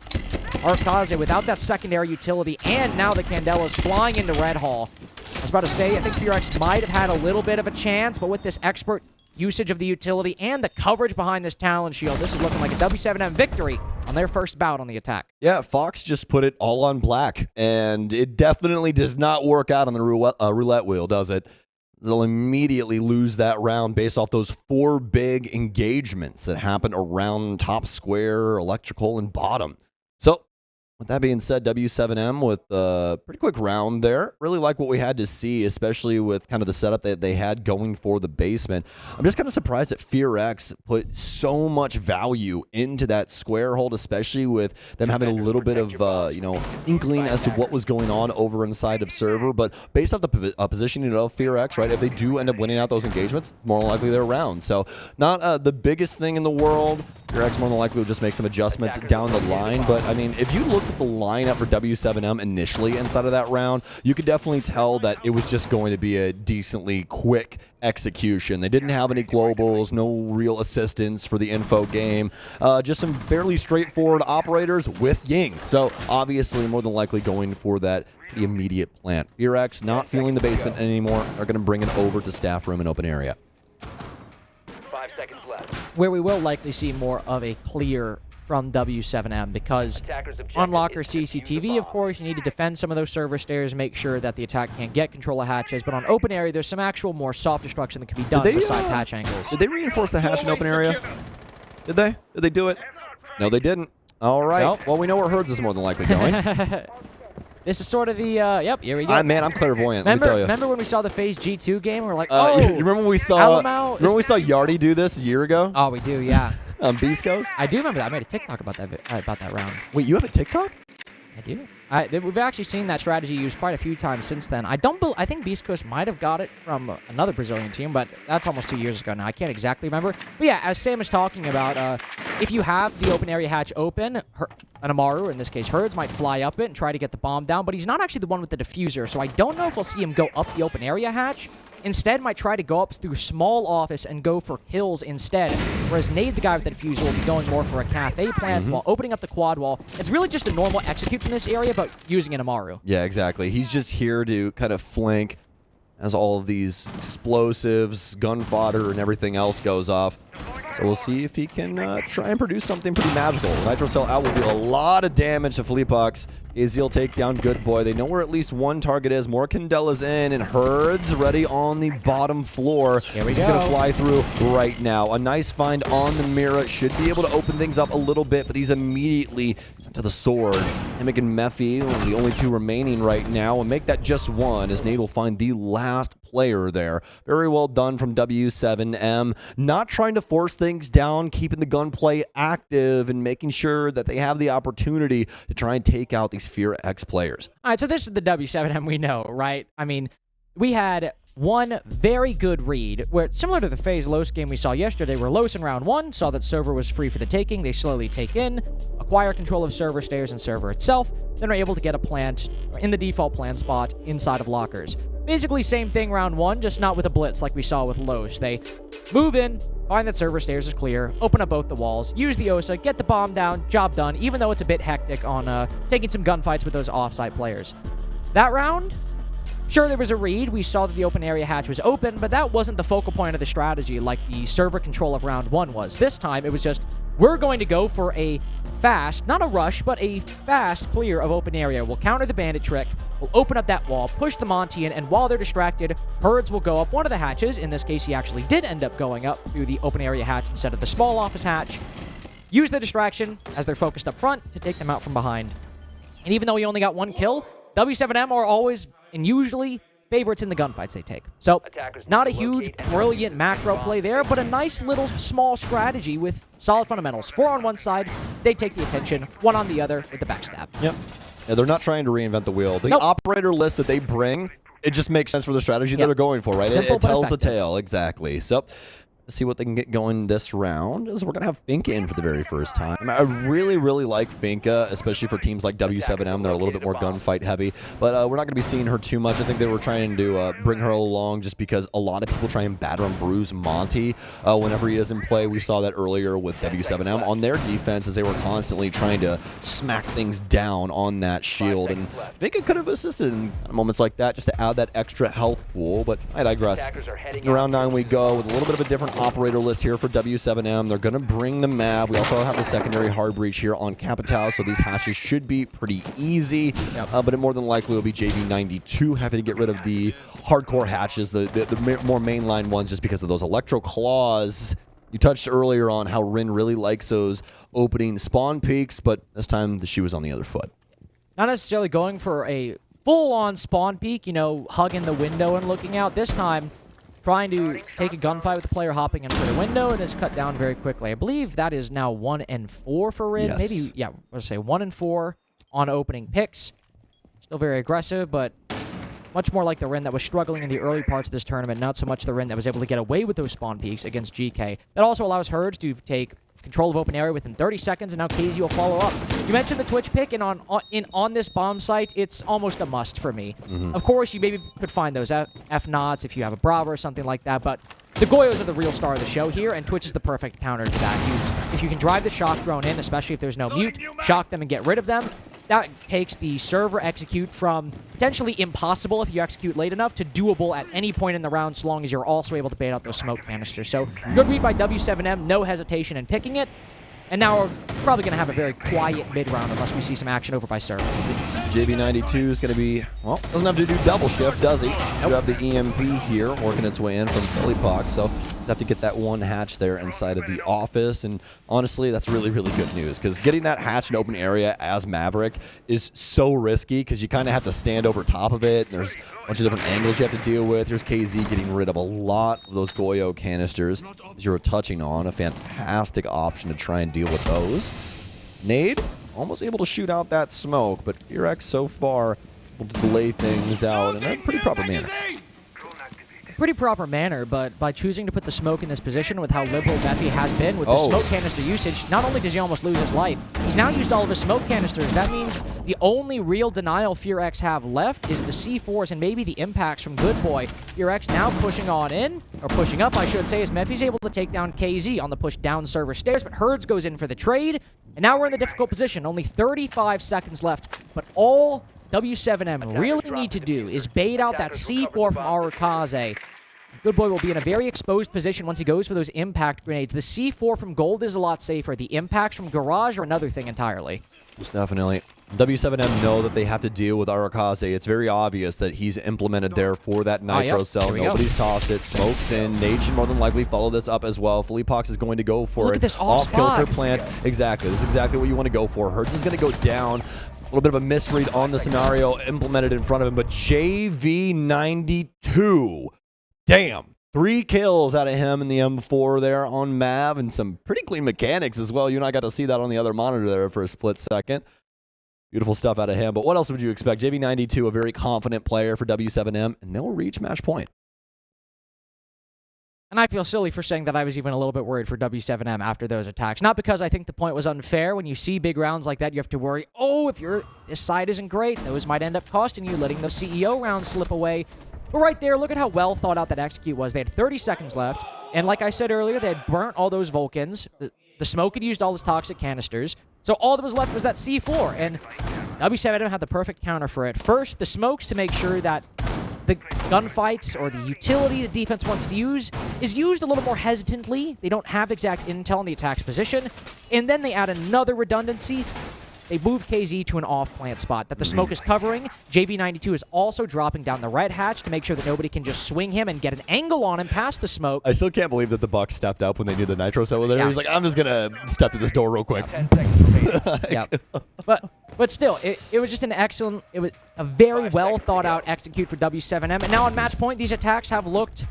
Arkaze without that secondary utility, and now the Candela's flying into Red Hall. I was about to say, I think FearX might have had a little bit of a chance, but with this expert usage of the utility and the coverage behind this Talon Shield, this is looking like a w7m victory on their first bout on the attack. Yeah, Fox just put it all on black, and it definitely does not work out on the roulette wheel, does it? They'll immediately lose that round based off those 4 big engagements that happened around top square, electrical, and bottom. So, with that being said, w7m with a pretty quick round there. Really like what we had to see, especially with kind of the setup that they had going for the basement. I'm just kind of surprised that FearX put so much value into that square hold, especially with them having a little bit of, inkling as to what was going on over inside of server. But based off the positioning of FearX, right, if they do end up winning out those engagements, more than likely they're around. So, not the biggest thing in the world. FearX more than likely will just make some adjustments down the line. But, I mean, if you look at the lineup for w7m initially inside of that round, you could definitely tell that it was just going to be a decently quick execution. They didn't have any globals, no real assistance for the info game, just some fairly straightforward operators with Ying. So obviously more than likely going for that pretty immediate plant. FearX not feeling the basement anymore, are going to bring it over to staff room and open area. 5 seconds left. Where we will likely see more of a clear from w7m, because on Locker CCTV, of course, you need to defend some of those server stairs, make sure that the attack can't get control of hatches, but on open area, there's some actual more soft destruction that can be done besides hatch angles. Did they reinforce the hatch in open area? Did they? Did they do it? No, they didn't. All right. Nope. Well, we know where Herds is more than likely going. This is sort of the, yep, here we go. Man, I'm clairvoyant, let me tell you. Remember when we saw the FaZe G2 game? We were like, you remember when we saw Alamo Yardy do this a year ago? Oh, we do, yeah. on Beast Coast? I do remember that. I made a TikTok about that round. Wait, you have a TikTok? I do. We've actually seen that strategy used quite a few times since then. I think Beast Coast might have got it from another Brazilian team, but that's almost 2 years ago now. I can't exactly remember. But yeah, as Sam is talking about, if you have the open area hatch open, an Amaru, in this case Herds, might fly up it and try to get the bomb down, but he's not actually the one with the diffuser, so I don't know if we'll see him go up the open area hatch. Instead, might try to go up through small office and go for kills instead, whereas Nade, the guy with the diffuser, will be going more for a cafe plant while opening up the quad wall. It's really just a normal execute from this area, but using an Amaru. Yeah, exactly. He's just here to kind of flank as all of these explosives, gun fodder, and everything else goes off. So we'll see if he can try and produce something pretty magical. Nitro Cell out will deal a lot of damage to Fleepox. AZ will take down Good Boy. They know where at least one target is. More Candela's in, and Herds ready on the bottom floor. Here we He's go. going to fly through right now. A nice find on the Mira. Should be able to open things up a little bit, but he's immediately sent to the sword. Mimic and Mephi, the only two remaining right now, and make that just one, as Nate will find the last player there. Very well done from w7m. Not trying to force things down, keeping the gunplay active and making sure that they have the opportunity to try and take out these FearX players. All right, so this is the W7M we know, right? I mean, we had one very good read, where similar to the FaZe Los game we saw yesterday, where Los in round 1 saw that server was free for the taking. They slowly take in, acquire control of server stairs and server itself, then are able to get a plant in the default plant spot inside of lockers. Basically same thing round 1, just not with a blitz like we saw with Los. They move in, find that server stairs is clear, open up both the walls, use the OSA, get the bomb down, job done, even though it's a bit hectic on taking some gunfights with those offsite players. That round, sure, there was a read. We saw that the open area hatch was open, but that wasn't the focal point of the strategy like the server control of round 1 was. This time, it was just, we're going to go for a fast, not a rush, but a fast clear of open area. We'll counter the bandit trick, we'll open up that wall, push the Monty in, and while they're distracted, Herds will go up one of the hatches. In this case, he actually did end up going up through the open area hatch instead of the small office hatch. Use the distraction as they're focused up front to take them out from behind. And even though he only got one kill, W7M are always and usually favorites in the gunfights they take. So, not a huge, brilliant macro play there, but a nice little small strategy with solid fundamentals. 4 on one side, they take the attention, 1 on the other with the backstab. Yep. Yeah, they're not trying to reinvent the wheel. The Nope. operator list that they bring, it just makes sense for the strategy that they're going for, right? Simple It tells the but effective. tale, exactly. So, let's see what they can get going this round. Is we're going to have Finka in for the very first time. I really, really like Finka, especially for teams like W7M. They're a little bit more gunfight heavy, but we're not going to be seeing her too much. I think they were trying to bring her along just because a lot of people try and batter and bruise Monty whenever he is in play. We saw that earlier with W7M on their defense as they were constantly trying to smack things down on that shield, and Finka could have assisted in moments like that just to add that extra health pool, but I digress. In round 9 we go with a little bit of a different operator list here for W7M. They're going to bring the map. We also have the secondary hard breach here on Capital, so these hatches should be pretty easy, but it more than likely will be JV92 having to get rid of the hardcore hatches, the more mainline ones, just because of those electro claws. You touched earlier on how Rin really likes those opening spawn peaks, but this time the shoe is on the other foot. Not necessarily going for a full-on spawn peek, you know, hugging the window and looking out. This time, trying to take a gunfight with the player hopping in for the window, and it's cut down very quickly. I believe that is now 1 and 4 for Rin. Yes. Maybe, yeah, let's say 1 and 4 on opening picks. Still very aggressive, but much more like the Rin that was struggling in the early parts of this tournament, not so much the Rin that was able to get away with those spawn peaks against GK. That also allows Herds to take control of open area within 30 seconds, and now KZ will follow up. You mentioned the Twitch pick, and on this bomb site, it's almost a must for me. Of course, you maybe could find those F-Nots if you have a Bravo or something like that, but the Goyos are the real star of the show here, and Twitch is the perfect counter to that. If you can drive the shock drone in, especially if there's no mute, shock them and get rid of them, that takes the server execute from potentially impossible if you execute late enough to doable at any point in the round, so long as you're also able to bait out those smoke canisters. So, good read by W7M, no hesitation in picking it. And now we're probably going to have a very quiet mid-round unless we see some action over by server. JB92 is going to be, well, doesn't have to do double shift, does he? Nope. You have the EMP here working its way in from FearX, so just have to get that one hatch there inside of the office. And honestly, that's really, really good news, because getting that hatch in open area as Maverick is so risky, because you kind of have to stand over top of it. There's a bunch of different angles you have to deal with. Here's KZ getting rid of a lot of those Goyo canisters, as you were touching on. A fantastic option to try and deal with those. Nade, almost able to shoot out that smoke, but FearX so far able to delay things out in a pretty proper manner. Pretty proper manner, but by choosing to put the smoke in this position with how liberal Mephi has been with the smoke canister usage, not only does he almost lose his life, he's now used all of his smoke canisters. That means the only real denial FearX have left is the C4s and maybe the impacts from Good Boy. FearX now pushing on in, or pushing up, I should say, as Mephi's able to take down KZ on the push down server stairs, but Herds goes in for the trade, and now we're in the difficult position. Only 35 seconds left, but all W7M really need to do is bait out that C4 from Arakaze. Good Boy will be in a very exposed position once he goes for those impact grenades. The C4 from Gold is a lot safer. The impacts from Garage are another thing entirely. Most definitely. W7M know that they have to deal with Arakaze. It's very obvious that he's implemented there for that Nitro cell. Nobody's tossed it. Smokes in. Nade should more than likely follow this up as well. FearX is going to go for it. Off-kilter plant. Exactly. That's exactly what you want to go for. Hertz is going to go down. A little bit of a misread on the scenario implemented in front of him, but JV92. Damn. 3 kills out of him in the M4 there on Mav, and some pretty clean mechanics as well. You and I got to see that on the other monitor there for a split second. Beautiful stuff out of him. But what else would you expect? JV92, a very confident player for W7M, and they'll reach match point. And I feel silly for saying that I was even a little bit worried for W7M after those attacks. Not because I think the point was unfair. When you see big rounds like that, you have to worry, oh, if this side isn't great, those might end up costing you, letting those CEO rounds slip away. But right there, look at how well thought out that execute was. They had 30 seconds left, and like I said earlier, they had burnt all those Vulcans. The smoke had used all his toxic canisters, so all that was left was that C4, and W7M had the perfect counter for it. First, the smokes to make sure that the gunfights or the utility the defense wants to use is used a little more hesitantly. They don't have exact intel on the attack's position, and then they add another redundancy. They move KZ to an off-plant spot that the smoke is covering. JV92 is also dropping down the right hatch to make sure that nobody can just swing him and get an angle on him past the smoke. I still can't believe that the Bucks stepped up when they knew the Nitro cell was there. Yeah. He's like, I'm just going to step to this door real quick. 10 seconds remaining. Yeah. But still, it was just an excellent, it was a very well thought out execute for W7M. And now on match point, these attacks have looked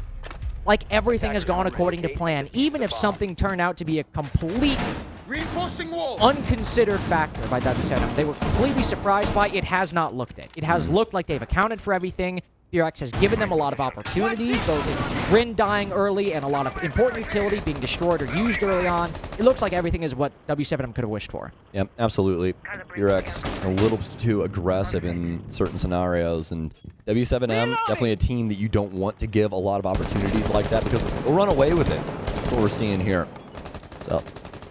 like everything has gone according to plan, even if something turned out to be a complete unconsidered factor by W7M. They were completely surprised by it. Has not looked it. It has looked like they've accounted for everything. FearX has given them a lot of opportunities, both in Rin dying early and a lot of important utility being destroyed or used early on. It looks like everything is what W7M could have wished for. Yep, absolutely. FearX a little too aggressive in certain scenarios, and W7M, definitely a team that you don't want to give a lot of opportunities like that, because they'll run away with it. That's what we're seeing here. So,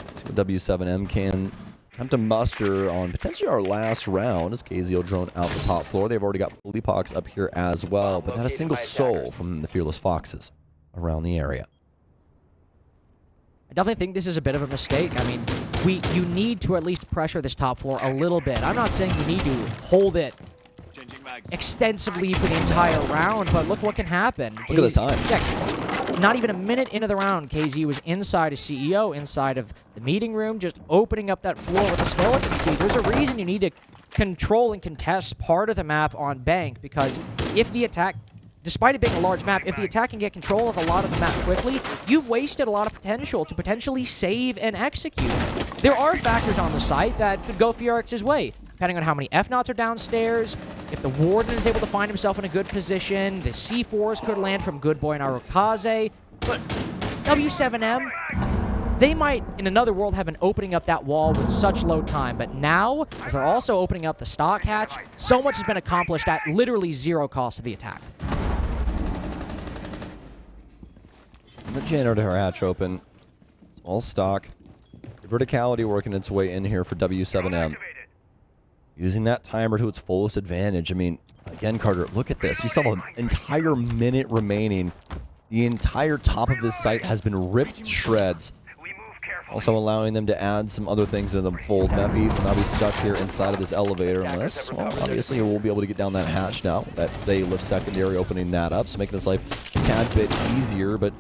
let's see what W7M can attempt to muster on potentially our last round, as KZ will drone out the top floor. They've already got FearX up here as well, but not a single soul from the Fearless Foxes around the area. I definitely think this is a bit of a mistake. I mean, you need to at least pressure this top floor a little bit. I'm not saying you need to hold it extensively for the entire round, but look what can happen. Look at the time. Yeah, not even a minute into the round, KZ was inside a CEO, inside of the meeting room, just opening up that floor with a skeleton key. There's a reason you need to control and contest part of the map on Bank, because if the attack, despite it being a large map, if the attack can get control of a lot of the map quickly, you've wasted a lot of potential to potentially save and execute. There are factors on the site that could go FearX's way, depending on how many F-Knots are downstairs, if the Warden is able to find himself in a good position, the C4s could land from Good Boy and Arakaze, but W7M, they might, in another world, have been opening up that wall with such low time, but now, as they're also opening up the stock hatch, so much has been accomplished at literally zero cost to the attack. The janitor hatch open. Small stock. Verticality working its way in here for W7M. Using that timer to its fullest advantage. I mean, again, Carter, look at this. You still have an entire minute remaining. The entire top of this site has been ripped to shreds. Also allowing them to add some other things into the fold. Mephi will now be stuck here inside of this elevator unless, well, obviously we'll be able to get down that hatch now. That they live secondary, opening that up, so making this life a tad bit easier, but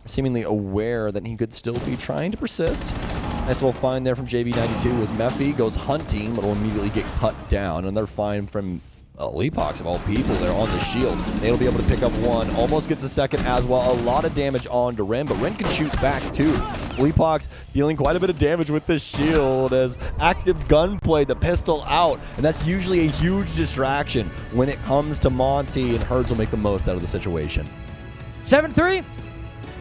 seemingly aware that he could still be trying to persist. Nice little find there from JB92 as Mephi goes hunting, but will immediately get cut down. Another find from Leapox of all people there on the shield. They'll be able to pick up one. Almost gets a second as well. A lot of damage on to Ren, but Ren can shoot back too. Leapox dealing quite a bit of damage with this shield as active gunplay, the pistol out. And that's usually a huge distraction when it comes to Monty, and Herds will make the most out of the situation. 7-3.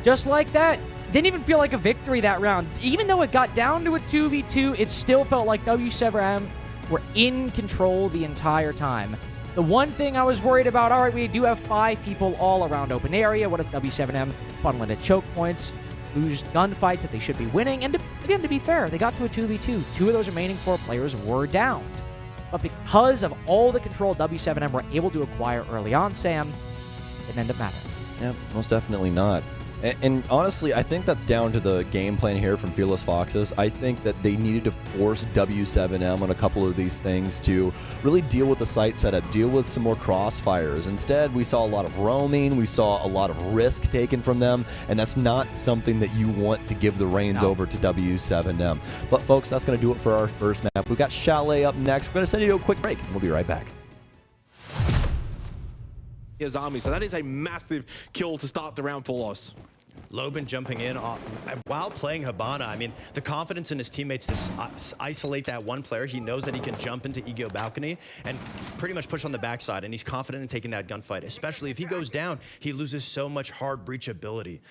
Just like that. Didn't even feel like a victory that round. Even though it got down to a 2v2, it still felt like w7m were in control the entire time. The one thing I was worried about, all right, we do have 5 people all around open area. What if w7m funnel into choke points, lose gunfights that they should be winning? And again, to be fair, they got to a 2v2. 2 of those remaining 4 players were down. But because of all the control w7m were able to acquire early on, Sam, it didn't end up mattering. Yeah, most definitely not. And honestly, I think that's down to the game plan here from Fearless Foxes. I think that they needed to force w7m on a couple of these things to really deal with the site setup, deal with some more crossfires. Instead, we saw a lot of roaming, we saw a lot of risk taken from them, and that's not something that you want to give the reins over to w7m. But folks, that's going to do it for our first map. We've got Chalet up next. We're going to send you to a quick break, and we'll be right back. His army, so that is a massive kill to start the round for Loss. Loban jumping in while playing Hibana. I mean, the confidence in his teammates to isolate that one player. He knows that he can jump into Ego balcony and pretty much push on the backside, and he's confident in taking that gunfight. Especially if he goes down, he loses so much hard breachability.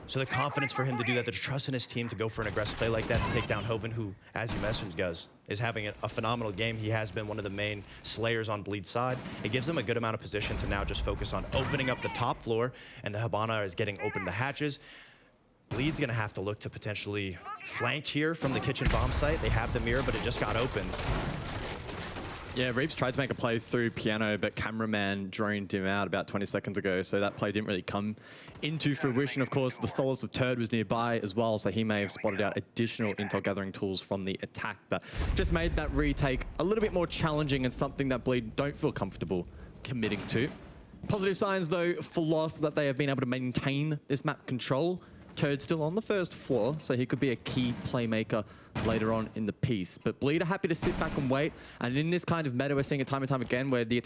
So the confidence for him to do that, the trust in his team to go for an aggressive play like that to take down Hoven, who, as you mentioned, guys, is having a phenomenal game. He has been one of the main slayers on Bleed's side. It gives them a good amount of position to now just focus on opening up the top floor, and the Hibana is getting open the hatches. Bleed's gonna have to look to potentially flank here from the kitchen bomb site. They have the mirror, but it just got opened. Yeah, Reeves tried to make a play through Piano, but cameraman droned him out about 20 seconds ago, so that play didn't really come into fruition. Of course, the Solace of Turd was nearby as well, so he may have spotted out additional intel gathering tools from the attack that just made that retake a little bit more challenging and something that Bleed don't feel comfortable committing to. Positive signs, though, for Loss that they have been able to maintain this map control. Turd still on the first floor, so he could be a key playmaker later on in the piece. But Bleed are happy to sit back and wait, and in this kind of meta, we're seeing it time and time again where the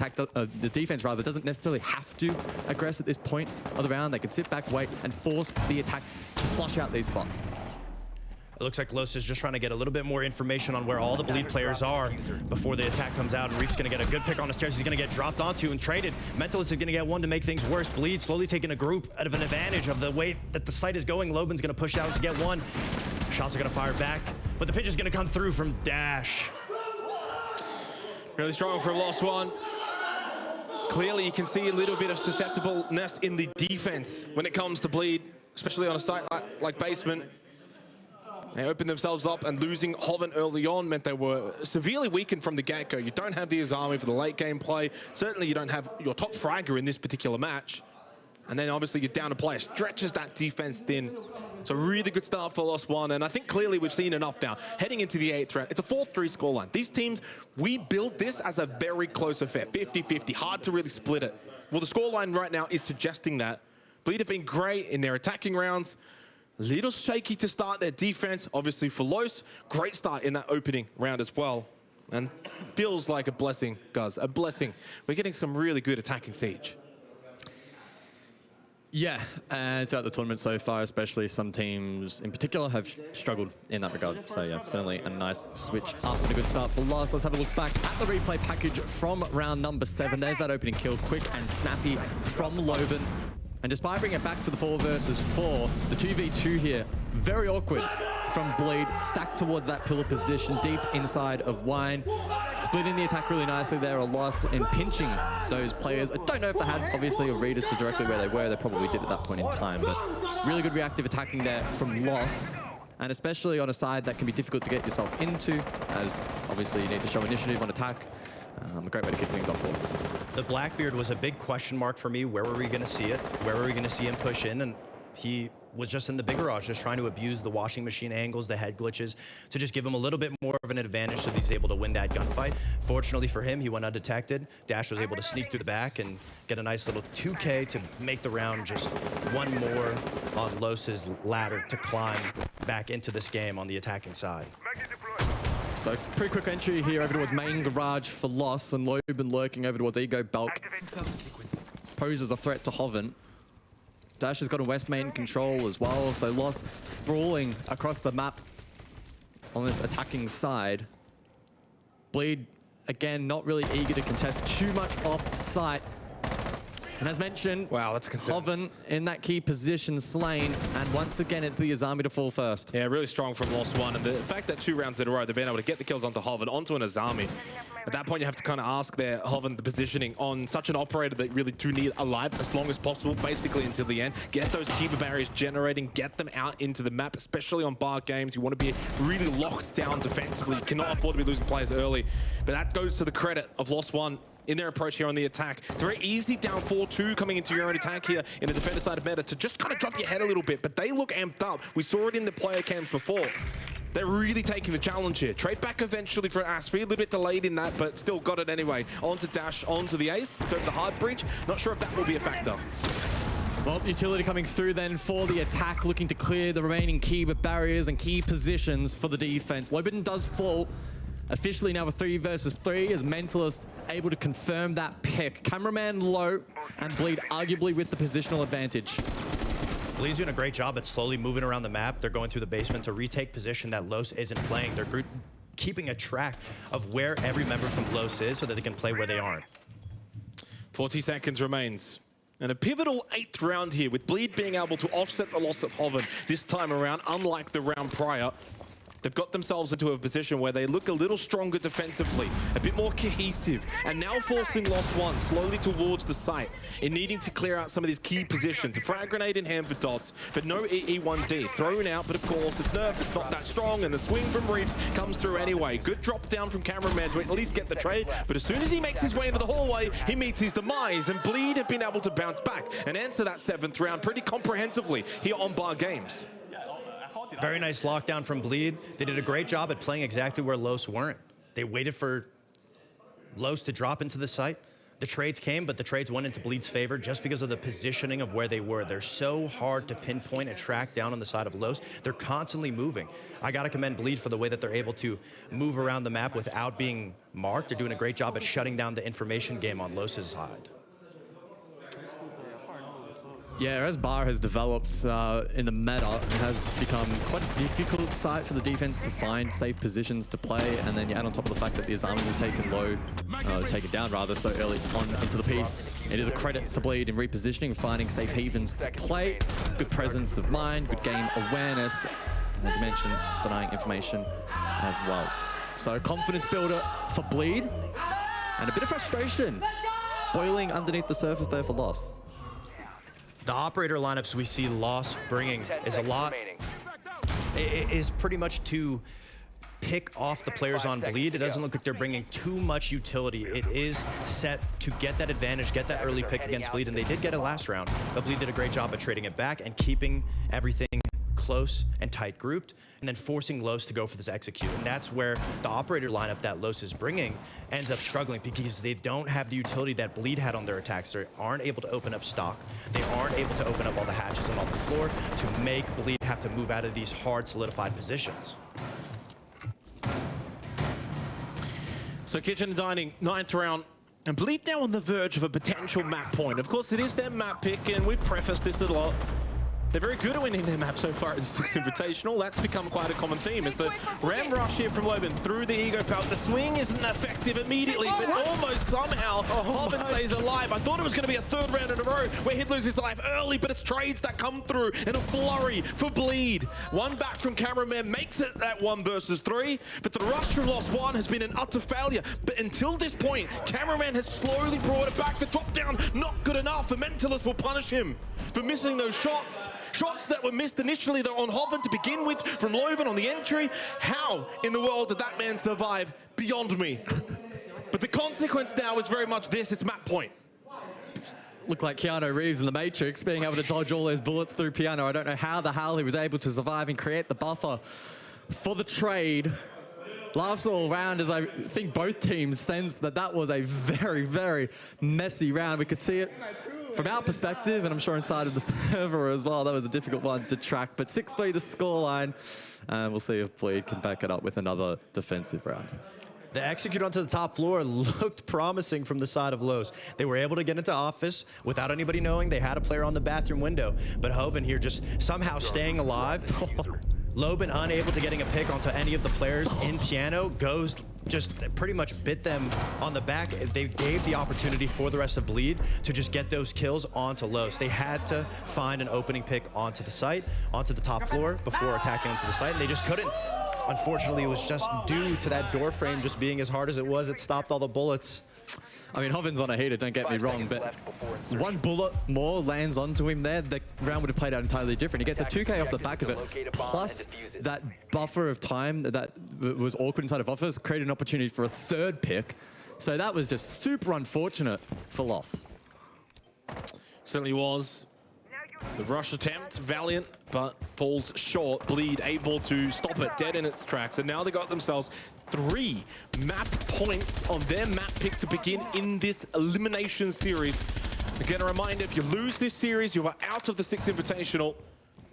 defense rather doesn't necessarily have to aggress at this point of the round. They can sit back, wait, and force the attack to flush out these spots. It looks like Los is just trying to get a little bit more information on where all the Bleed players are before the attack comes out, and Reef's going to get a good pick on the stairs. He's going to get dropped onto and traded. Mentalist is going to get one to make things worse. Bleed slowly taking a group out of an advantage of the way that the site is going. Loban's going to push out to get one. Shots are going to fire back, but the pitch is going to come through from Dash. Really strong for Loss one. Clearly, you can see a little bit of susceptibleness in the defense when it comes to Bleed, especially on a site like Basement. They opened themselves up, and losing Hoven early on meant they were severely weakened from the get-go. You don't have the Azami for the late game play. Certainly you don't have your top fragger in this particular match. And then obviously you're down to player, stretches that defense thin. It's a really good start for Lost One, and I think clearly we've seen enough now. Heading into the 8th round, it's a 4-3 scoreline. These teams, we built this as a very close affair, 50-50, hard to really split it. Well, the scoreline right now is suggesting that. Bleed have been great in their attacking rounds. Little shaky to start their defense. Obviously for Los, great start in that opening round as well. And feels like a blessing, guys, a blessing. We're getting some really good attacking siege. Yeah, and throughout the tournament so far, especially some teams in particular have struggled in that regard. So yeah, certainly a nice switch up and a good start for Lost. Let's have a look back at the replay package from round number 7. There's that opening kill, quick and snappy from Loban. And despite bringing it back to the 4 versus 4, the 2v2 here, very awkward from Bleed, stacked towards that pillar position, deep inside of Wine. Splitting the attack really nicely there, a loss in pinching those players. I don't know if they had, obviously, a read as to directly where they were. They probably did at that point in time, but really good reactive attacking there from Loss. And especially on a side that can be difficult to get yourself into, as obviously you need to show initiative on attack. A great way to kick things off for. The Blackbeard was a big question mark for me. Where were we going to see it? Where were we going to see him push in? And He was just in the big garage, just trying to abuse the washing machine angles, the head glitches, to just give him a little bit more of an advantage so he's able to win that gunfight. Fortunately for him, he went undetected. Dash was able to sneak through the back and get a nice little 2K to make the round just one more on Los's ladder to climb back into this game on the attacking side. So pretty quick entry here over towards main garage for Lost, and Loben lurking over towards Ego Bulk. Poses a threat to Hoven. Dash has got a West main control as well, so Lost sprawling across the map on this attacking side. Bleed, again, not really eager to contest too much off site. And as mentioned, Wow, that's a concern. Hoven in that key position slain, and once again it's the Azami to fall first. Yeah, really strong from Lost One, and the fact that 2 rounds in a row they've been able to get the kills onto Hoven, onto an Azami. At that point, you have to kind of ask there, Hoven, the positioning on such an operator that really do need alive as long as possible, basically until the end. Get those keeper barriers generating, get them out into the map, especially on bar games. You want to be really locked down defensively. You cannot afford to be losing players early. But that goes to the credit of Lost One in their approach here on the attack. It's very easy down 4-2 coming into your own attack here in the defender side of meta to just kind of drop your head a little bit, but they look amped up. We saw it in the player cams before. They're really taking the challenge here. Trade back eventually for Asfi, a little bit delayed in that, but still got it anyway. Onto Dash, onto the Ace, so it's a hard breach. Not sure if that will be a factor. Well, utility coming through then for the attack, looking to clear the remaining key barriers and key positions for the defense. Loben does fall. Officially now a 3 versus 3 as Mentalist able to confirm that pick. Cameraman low and Bleed arguably with the positional advantage. Bleed's doing a great job at slowly moving around the map. They're going through the basement to retake position that Los isn't playing. They're keeping a track of where every member from Los is so that they can play where they aren't. 40 seconds remains. And a pivotal 8th round here with Bleed being able to offset the loss of Hoven this time around, unlike the round prior. They've got themselves into a position where they look a little stronger defensively, a bit more cohesive, and now forcing Lost One slowly towards the site in needing to clear out some of these key positions. A frag grenade in hand for Dots, but no EE1D. Thrown out, but of course it's nerfed, it's not that strong, and the swing from Reeves comes through anyway. Good drop down from Cameraman to at least get the trade, but as soon as he makes his way into the hallway, he meets his demise, and Bleed have been able to bounce back and answer that 7th round pretty comprehensively here on Bar Games. Very nice lockdown from Bleed. They did a great job at playing exactly where Los weren't. They waited for Los to drop into the site. The trades came, but the trades went into Bleed's favor just because of the positioning of where they were. They're so hard to pinpoint and track down on the side of Los. They're constantly moving. I gotta commend Bleed for the way that they're able to move around the map without being marked. They're doing a great job at shutting down the information game on Los's side. Yeah, as Bar has developed in the meta, it has become quite a difficult site for the defense to find safe positions to play, and then you add on top of the fact that the Azami was taken down rather so early on into the piece. It is a credit to Bleed in repositioning, finding safe havens to play, good presence of mind, good game awareness, and as mentioned, denying information as well. So confidence builder for Bleed, and a bit of frustration boiling underneath the surface there for Loss. The operator lineups we see Loss bringing is a lot. It is pretty much to pick off the players on Bleed. It doesn't look like they're bringing too much utility. It is set to get that advantage, get that early pick against Bleed, and they did get it last round. But Bleed did a great job at trading it back and keeping everything close and tight grouped, and then forcing Los to go for this execute. And that's where the operator lineup that Los is bringing ends up struggling because they don't have the utility that Bleed had on their attacks. They aren't able to open up stock. They aren't able to open up all the hatches on all the floor to make Bleed have to move out of these hard solidified positions. So Kitchen and Dining, 9th round. And Bleed now on the verge of a potential map point. Of course, it is their map pick, and we've prefaced this a lot. They're very good at winning their map so far at the Six Invitational. That's become quite a common theme. As the ram rush here from Loben through the ego pelt. The swing isn't effective immediately, but almost somehow Hoven stays alive. I thought it was going to be a 3rd round in a row where he'd lose his life early, but it's trades that come through in a flurry for Bleed. One back from Cameraman makes it that 1 versus 3, but the rush from Lost One has been an utter failure. But until this point, Cameraman has slowly brought it back. The drop down, not good enough. The Mentalist will punish him for missing those shots. Shots that were missed initially though on Hoven to begin with from Loben on the entry. How in the world did that man survive? Beyond me. But the consequence now is very much this, it's map point. looked like Keanu Reeves in The Matrix, being able to dodge all those bullets through Piano. I don't know how the hell he was able to survive and create the buffer for the trade. Last all round, as I think both teams sensed that that was a very, very messy round. We could see it from our perspective, and I'm sure inside of the server as well. That was a difficult one to track, but 6-3 the scoreline. We'll see if Bleed can back it up with another defensive round. The execute onto the top floor looked promising from the side of Lowe's. They were able to get into office without anybody knowing they had a player on the bathroom window. But Hoven here just somehow staying alive. Loben unable to getting a pick onto any of the players in Piano. Goes just pretty much bit them on the back. They gave the opportunity for the rest of Bleed to just get those kills onto Lowe's. They had to find an opening pick onto the site, onto the top floor before attacking onto the site, and they just couldn't. Unfortunately, it was just due to that door frame just being as hard as it was. It stopped all the bullets. I mean, Hoven's on a heater, don't get me wrong, but one bullet more lands onto him there, the round would have played out entirely different. He gets a 2K off the back of it, plus that buffer of time that was awkward inside of buffers created an opportunity for a third pick. So that was just super unfortunate for Loss. Certainly was. The rush attempt, valiant, but falls short. Bleed able to stop it dead in its tracks. And now they got themselves 3 map points on their map pick to begin in this elimination series. Again, a reminder, if you lose this series, you are out of the Six Invitational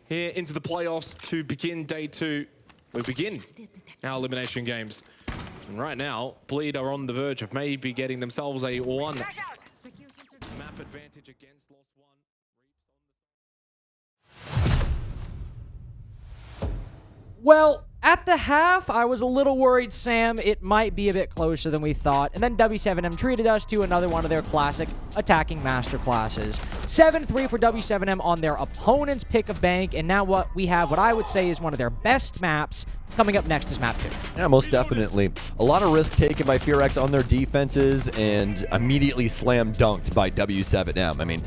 here into the playoffs to begin day 2. We begin our elimination games. And right now, Bleed are on the verge of maybe getting themselves a 1 map advantage against Lost 1. Well, at the half, I was a little worried, Sam. It might be a bit closer than we thought. And then w7m treated us to another one of their classic attacking masterclasses. 7-3 for w7m on their opponent's pick of bank. And now what we have, what I would say is one of their best maps. Coming up next is map 2. Yeah, most definitely. A lot of risk taken by FearX on their defenses and immediately slam dunked by w7m. I mean,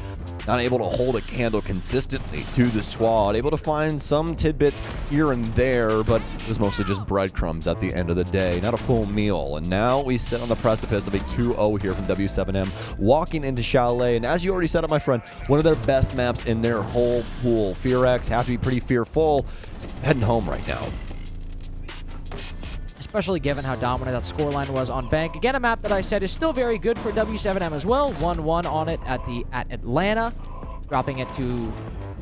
not able to hold a candle consistently to the squad, able to find some tidbits here and there, but it was mostly just breadcrumbs at the end of the day, not a full meal. And now we sit on the precipice of a 2-0 here from w7m, walking into Chalet, and as you already said it, my friend, one of their best maps in their whole pool. FearX have to be pretty fearful, heading home right now. Especially given how dominant that scoreline was on bank. Again, a map that I said is still very good for w7m as well. 1-1 on it at Atlanta, dropping it to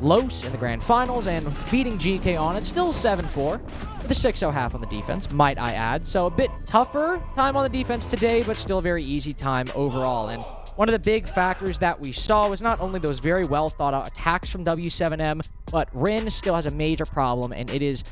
Los in the grand finals and beating GK on it. Still 7-4 with a 6-0 half on the defense, might I add. So a bit tougher time on the defense today, but still a very easy time overall. And one of the big factors that we saw was not only those very well thought out attacks from w7m, but Rin still has a major problem, and it is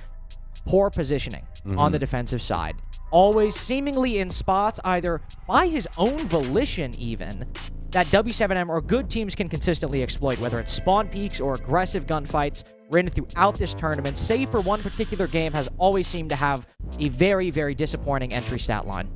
poor positioning on the defensive side. Always seemingly in spots, either by his own volition even, that w7m or good teams can consistently exploit, whether it's spawn peaks or aggressive gunfights. Rin throughout this tournament, save for one particular game, has always seemed to have a very, very disappointing entry stat line.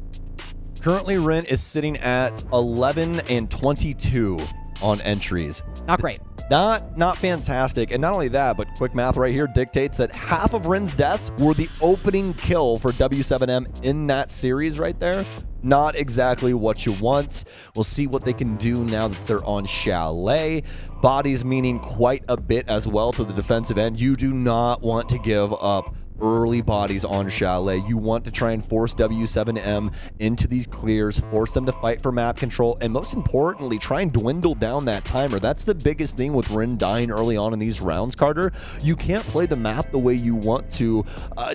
Currently, Rin is sitting at 11 and 22 on entries. Not great. Not fantastic. And not only that, but quick math right here dictates that half of Rin's deaths were the opening kill for w7m in that series right there. Not exactly what you want. We'll see what they can do now that they're on Chalet. Bodies meaning quite a bit as well to the defensive end. You do not want to give up early bodies on Chalet. You want to try and force w7m into these clears, force them to fight for map control, and most importantly, try and dwindle down that timer. That's the biggest thing with Rin dying early on in these rounds, Carter. You can't play the map the way you want to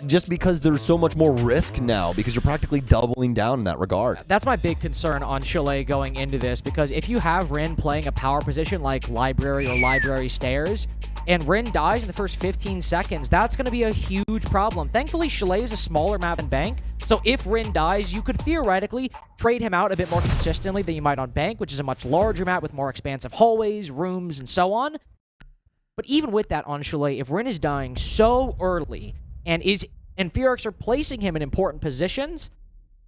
just because there's so much more risk now, because you're practically doubling down in that regard. That's my big concern on Chalet going into this, because if you have Rin playing a power position like Library or Library Stairs, and Rin dies in the first 15 seconds, that's going to be a huge problem. Thankfully, Chalet is a smaller map than Bank, so if Rin dies, you could theoretically trade him out a bit more consistently than you might on Bank, which is a much larger map with more expansive hallways, rooms, and so on. But even with that on Chalet, if Rin is dying so early, and FearX are placing him in important positions,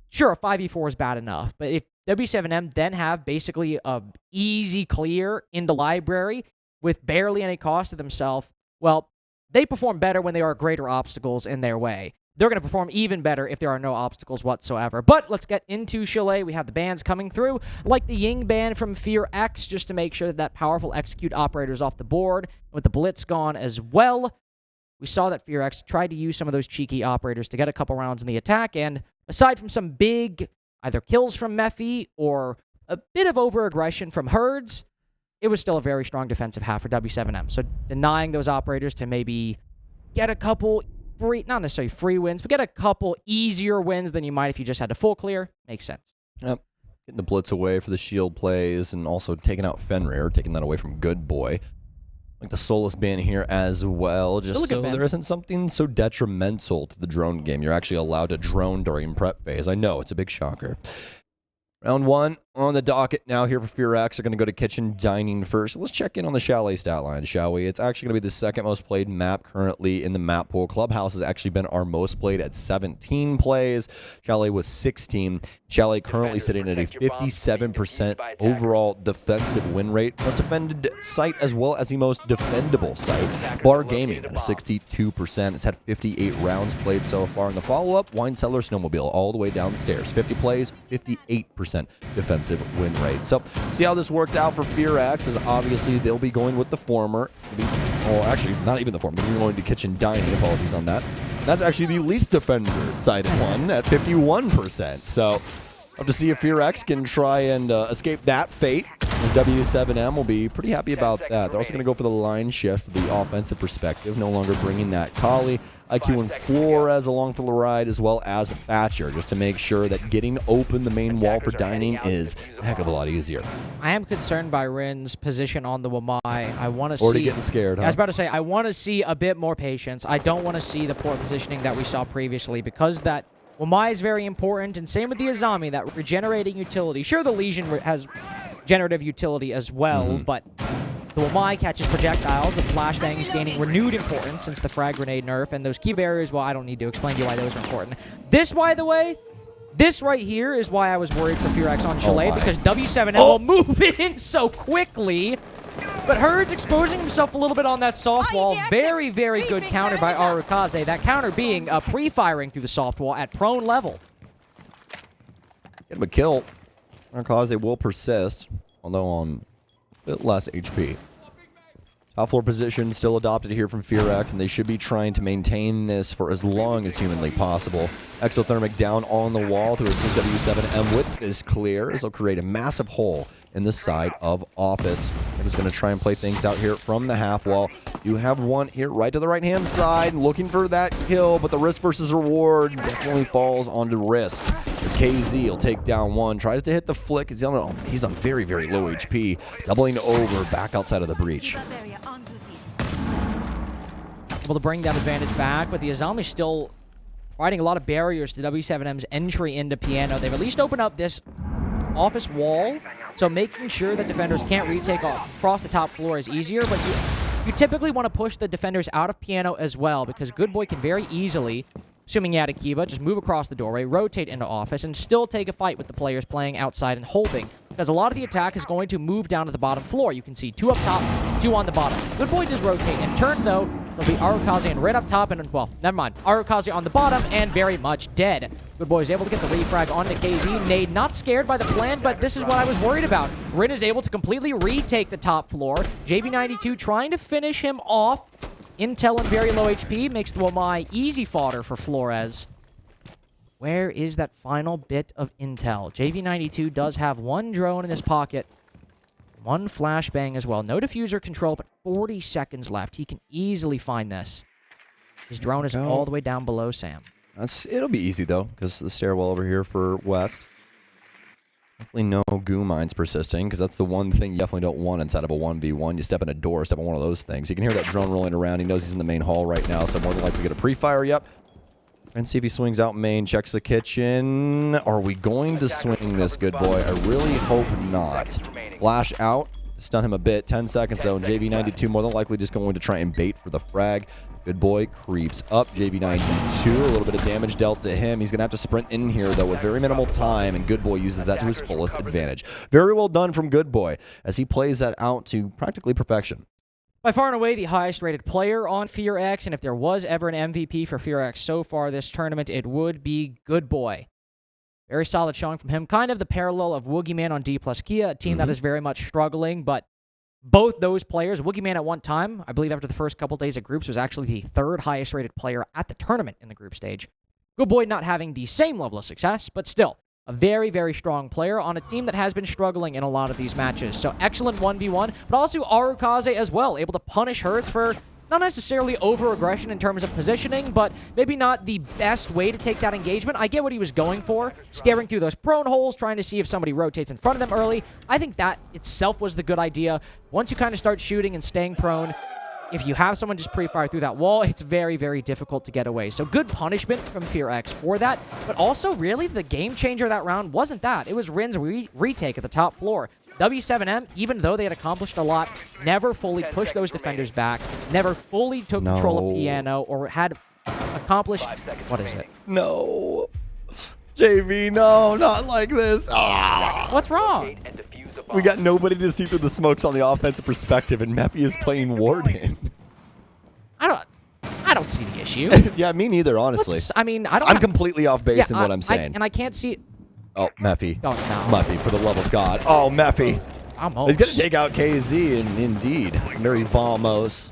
sure, a 5v4 is bad enough, but if w7m then have basically a easy clear into Library with barely any cost to themselves, well, they perform better when there are greater obstacles in their way. they're going to perform even better if there are no obstacles whatsoever. But let's get into Chalet. We have the bans coming through, like the Ying ban from FearX, just to make sure that that powerful execute operator is off the board. With the Blitz gone as well, we saw that FearX tried to use some of those cheeky operators to get a couple rounds in the attack, and aside from some big either kills from Mephi or a bit of over-aggression from Herds, it was still a very strong defensive half for W7M. So denying those operators to maybe get a couple free, not necessarily free wins, but get a couple easier wins than you might if you just had to full clear, makes sense. Yep. Getting the blitz away for the shield plays and also taking out Fenrir, taking that away from Good Boy. Like the Solus ban here as well, just so there isn't something so detrimental to the drone game. You're actually allowed to drone during prep phase. I know, it's a big shocker. Round 1 on the docket now here for FearX. Are going to go to kitchen dining first. Let's check in on the Chalet stat line, shall we? It's actually going to be the second most played map currently in the map pool. Clubhouse has actually been our most played at 17 plays. Chalet was 16. Chalet currently sitting at a 57% overall defensive win rate. Most defended site as well as the most defendable site. Bar Gaming at a 62%. It's had 58 rounds played so far in the follow-up. Wine Cellar Snowmobile all the way downstairs. 50 plays, 58% defensive win rate. So, see how this works out for FearX is obviously they'll be going with the former. Well, actually, not even the former. They're going to kitchen dining. Apologies on that. That's actually the least defender-sided one at 51%. So, have to see if FearX can try and escape that fate. As W7M will be pretty happy about that. They're also going to go for the line shift for the offensive perspective. No longer bringing that Kali, IQ, and Flores along for the ride, as well as Thatcher, just to make sure that getting open the main wall for dining is a heck of a lot easier. I am concerned by Rin's position on the Wamai. I want to see... Already getting scared, huh? I was about to say, I want to see a bit more patience. I don't want to see the poor positioning that we saw previously, because that Wamai is very important, and same with the Azami, that regenerating utility. Sure, the Legion has generative utility as well, but the Wamai catches projectiles. The flashbang is gaining renewed importance since the frag grenade nerf, and those key barriers, well, I don't need to explain to you why those are important. This, by the way, this right here is why I was worried for FearX on Chalet, because W7M will move in so quickly. But Herd's exposing himself a little bit on that soft wall. Very, very good counter by Arukaze. That counter being pre-firing through the soft wall at prone level. Get him a kill. Arukaze will persist, although on a bit less HP. Top floor position still adopted here from FearX, and they should be trying to maintain this for as long as humanly possible. Exothermic down on the wall to assist W7M with this clear, as they'll create a massive hole in the side of office. I'm just going to try and play things out here from the half wall. You have one here right to the right-hand side, looking for that kill, but the risk versus reward definitely falls onto risk. As KZ will take down one, tries to hit the flick. He's on very, very low HP, doubling over back outside of the breach. Able to bring that advantage back, but the Azami still fighting a lot of barriers to W7M's entry into Piano. They've at least opened up this office wall, so making sure that defenders can't retake across the top floor is easier, but you typically want to push the defenders out of Piano as well, because Good Boy can very easily, assuming you had a Kiba, just move across the doorway, rotate into office, and still take a fight with the players playing outside and holding, because a lot of the attack is going to move down to the bottom floor. You can see 2 up top, 2 on the bottom. Good Boy does rotate. In turn, though, there'll be Arukaze and right up top, and, well, never mind. Arukaze on the bottom, and very much dead. Good Boy is able to get the refrag onto KZ. Nade not scared by the plan, but this is what I was worried about. Rin is able to completely retake the top floor. JB92 trying to finish him off. Intel and very low HP makes the Wamai easy fodder for Flores. Where is that final bit of intel? JV92 does have one drone in his pocket. One flashbang as well. No diffuser control, but 40 seconds left. He can easily find this. His drone is all the way down below Sam. It'll be easy, though, because the stairwell over here for West. Definitely no goo mines persisting, because that's the one thing you definitely don't want inside of a 1v1. You step in a door, step on one of those things. You can hear that drone rolling around. He knows he's in the main hall right now, so more than likely get a pre-fire. Yep. And see if he swings out main, checks the kitchen. Are we going to swing this, Good Boy? I really hope not. Flash out. Stun him a bit. 10 seconds, though, and JV92 more than likely just going to try and bait for the frag. Good Boy creeps up. JV92, a little bit of damage dealt to him. He's going to have to sprint in here, though, with very minimal time, and Good Boy uses that to his fullest advantage. Very well done from Good Boy, as he plays that out to practically perfection. By far and away the highest rated player on FearX, and if there was ever an MVP for FearX so far this tournament, it would be Good Boy. Very solid showing from him. Kind of the parallel of Woogieman on D plus Kia, a team that is very much struggling, but both those players, Woogieman at one time, I believe after the first couple days of groups, was actually the third highest rated player at the tournament in the group stage. Good Boy not having the same level of success, but still a very, very strong player on a team that has been struggling in a lot of these matches. So excellent 1v1, but also Arukaze as well, able to punish Hertz for not necessarily over-aggression in terms of positioning, but maybe not the best way to take that engagement. I get what he was going for, staring through those prone holes, trying to see if somebody rotates in front of them early. I think that itself was the good idea. Once you kind of start shooting and staying prone, if you have someone just pre-fire through that wall, it's very, very difficult to get away. So good punishment from FearX for that, but also really the game changer that round wasn't that. It was Rin's retake at the top floor. W7M, even though they had accomplished a lot, never fully pushed those defenders back, never fully took control of Piano, or had accomplished... What is it? No. JV, no, not like this. Ah. What's wrong? We got nobody to see through the smokes on the offensive perspective, and Meppy is playing Warden. I don't see the issue. Yeah, me neither, honestly. I'm completely off base in what I'm saying. And I can't see... Oh, Meffy. Oh, no. Meffy, for the love of God. Oh, Meffy. Almost. He's going to take out KZ, and indeed, very Vamos.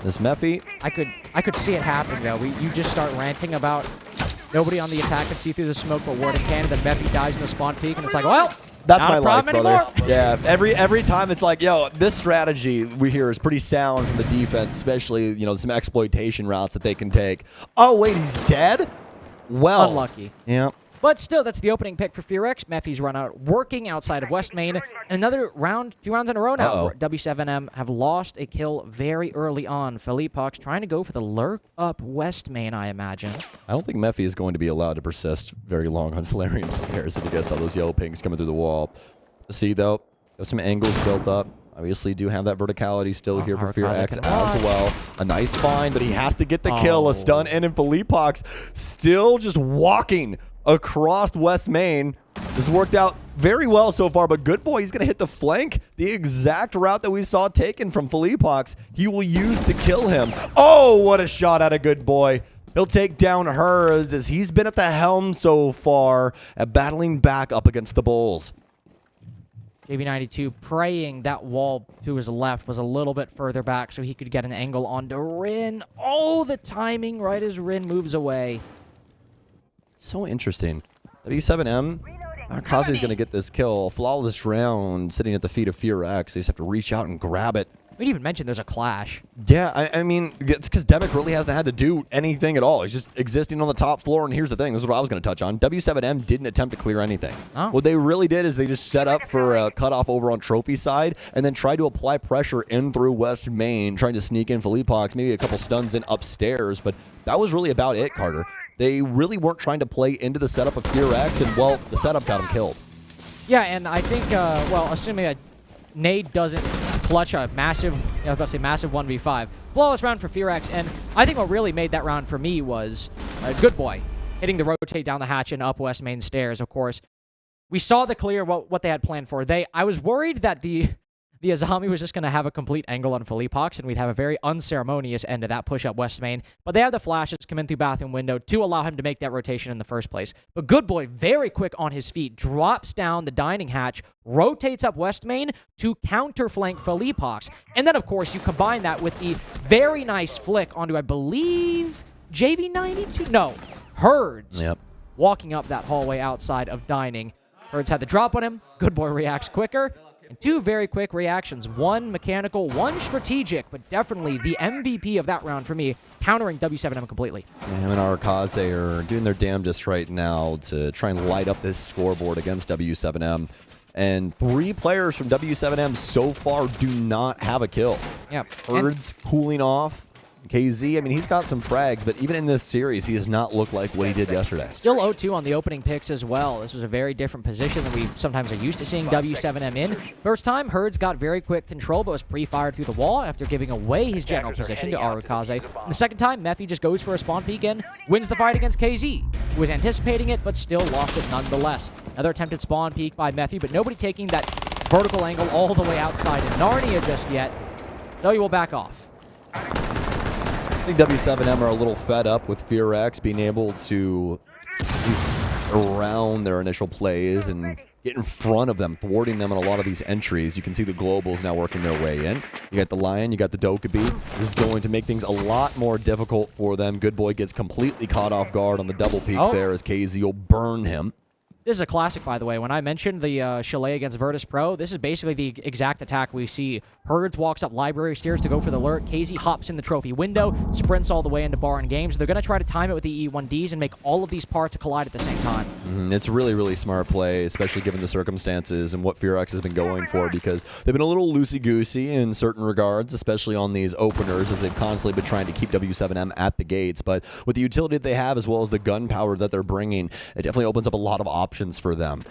This Meffy. I could see it happening, though. You just start ranting about nobody on the attack can see through the smoke, but Warden can, and then Meffy dies in the spawn peak, and it's like, well, that's not my a life, problem brother. anymore. Yeah, every time it's like, yo, this strategy we hear is pretty sound from the defense, especially, you know, some exploitation routes that they can take. Oh, wait, he's dead? Well. Unlucky. Yeah. But still, that's the opening pick for FearX. Mephi's run out working outside of West Main. And another round, 2 rounds in a row now. W7M have lost a kill very early on. Philippox trying to go for the lurk up West Main, I imagine. I don't think Meffy is going to be allowed to persist very long on Solarium Stairs if he gets all those yellow pings coming through the wall. See, though, have some angles built up. Obviously, do have that verticality still here for FearX as well. A nice find, but he has to get the kill. A stun in, and Philippox still just walking across West Main. This worked out very well so far, but Good Boy, he's going to hit the flank. The exact route that we saw taken from Philippox, he will use to kill him. Oh, what a shot at a Good Boy. He'll take down Herds as he's been at the helm so far, battling back up against the Bulls. JV92 praying that wall to his left was a little bit further back so he could get an angle onto Rin. Oh, the timing right as Rin moves away. So interesting. W7M, Arukaze is going to get this kill. Flawless round sitting at the feet of FearX. They just have to reach out and grab it. We didn't even mention there's a clash. Yeah, I mean, it's because Demic really hasn't had to do anything at all. He's just existing on the top floor, and here's the thing. This is what I was going to touch on. W7M didn't attempt to clear anything. Oh. What they really did is they just set up for a cutoff over on Trophy side, and then tried to apply pressure in through West Main, trying to sneak in Philippox, maybe a couple stuns in upstairs, but that was really about it, Carter. They really weren't trying to play into the setup of FearX, and, well, the setup got him killed. Yeah, and I think, well, assuming that Nade doesn't clutch a massive, I was about to say massive 1v5. Flawless round for FearX, and I think what really made that round for me was Good Boy hitting the rotate down the hatch and up West Main stairs, of course. We saw the clear, what they had planned for. I was worried that the Azami was just going to have a complete angle on Philippox, and we'd have a very unceremonious end to that push up West Main. But they have the flashes come in through bathroom window to allow him to make that rotation in the first place. But Good Boy, very quick on his feet, drops down the dining hatch, rotates up West Main to counterflank Philippox. And then, of course, you combine that with the very nice flick onto, I believe, JV92? No, Herds. Yep. Walking up that hallway outside of dining. Herds had the drop on him. Good Boy reacts quicker. And 2 very quick reactions. 1 mechanical, 1 strategic, but definitely the MVP of that round for me, countering W7M completely. Yeah, him and Arukaze are doing their damnedest right now to try and light up this scoreboard against W7M. And 3 players from W7M so far do not have a kill. Yep. Herds cooling off. KZ, I mean, he's got some frags, but even in this series, he has not looked like what he did yesterday. Still 0-2 on the opening picks as well. This was a very different position than we sometimes are used to seeing W7M in. First time, Herds got very quick control, but was pre-fired through the wall after giving away his general position to Arukaze. And the second time, Mephi just goes for a spawn peek and wins the fight against KZ, who was anticipating it, but still lost it nonetheless. Another attempted spawn peek by Mephi, but nobody taking that vertical angle all the way outside in Narnia just yet. Zoe will back off. I think W7M are a little fed up with FearX being able to at least around their initial plays and get in front of them, thwarting them on a lot of these entries. You can see the globals now working their way in. You got the Lion, you got the Dokkaebi. This is going to make things a lot more difficult for them. Good Boy gets completely caught off guard on the double peek there as KZ will burn him. This is a classic, by the way. When I mentioned the Chalet against Virtus Pro, this is basically the exact attack we see. Herds walks up library stairs to go for the lurk. KZ hops in the trophy window, sprints all the way into bar and games. They're going to try to time it with the E1Ds and make all of these parts collide at the same time. It's really, really smart play, especially given the circumstances and what FearX has been going for, because they've been a little loosey-goosey in certain regards, especially on these openers, as they've constantly been trying to keep W7M at the gates. But with the utility that they have, as well as the gunpowder that they're bringing, it definitely opens up a lot of options for them.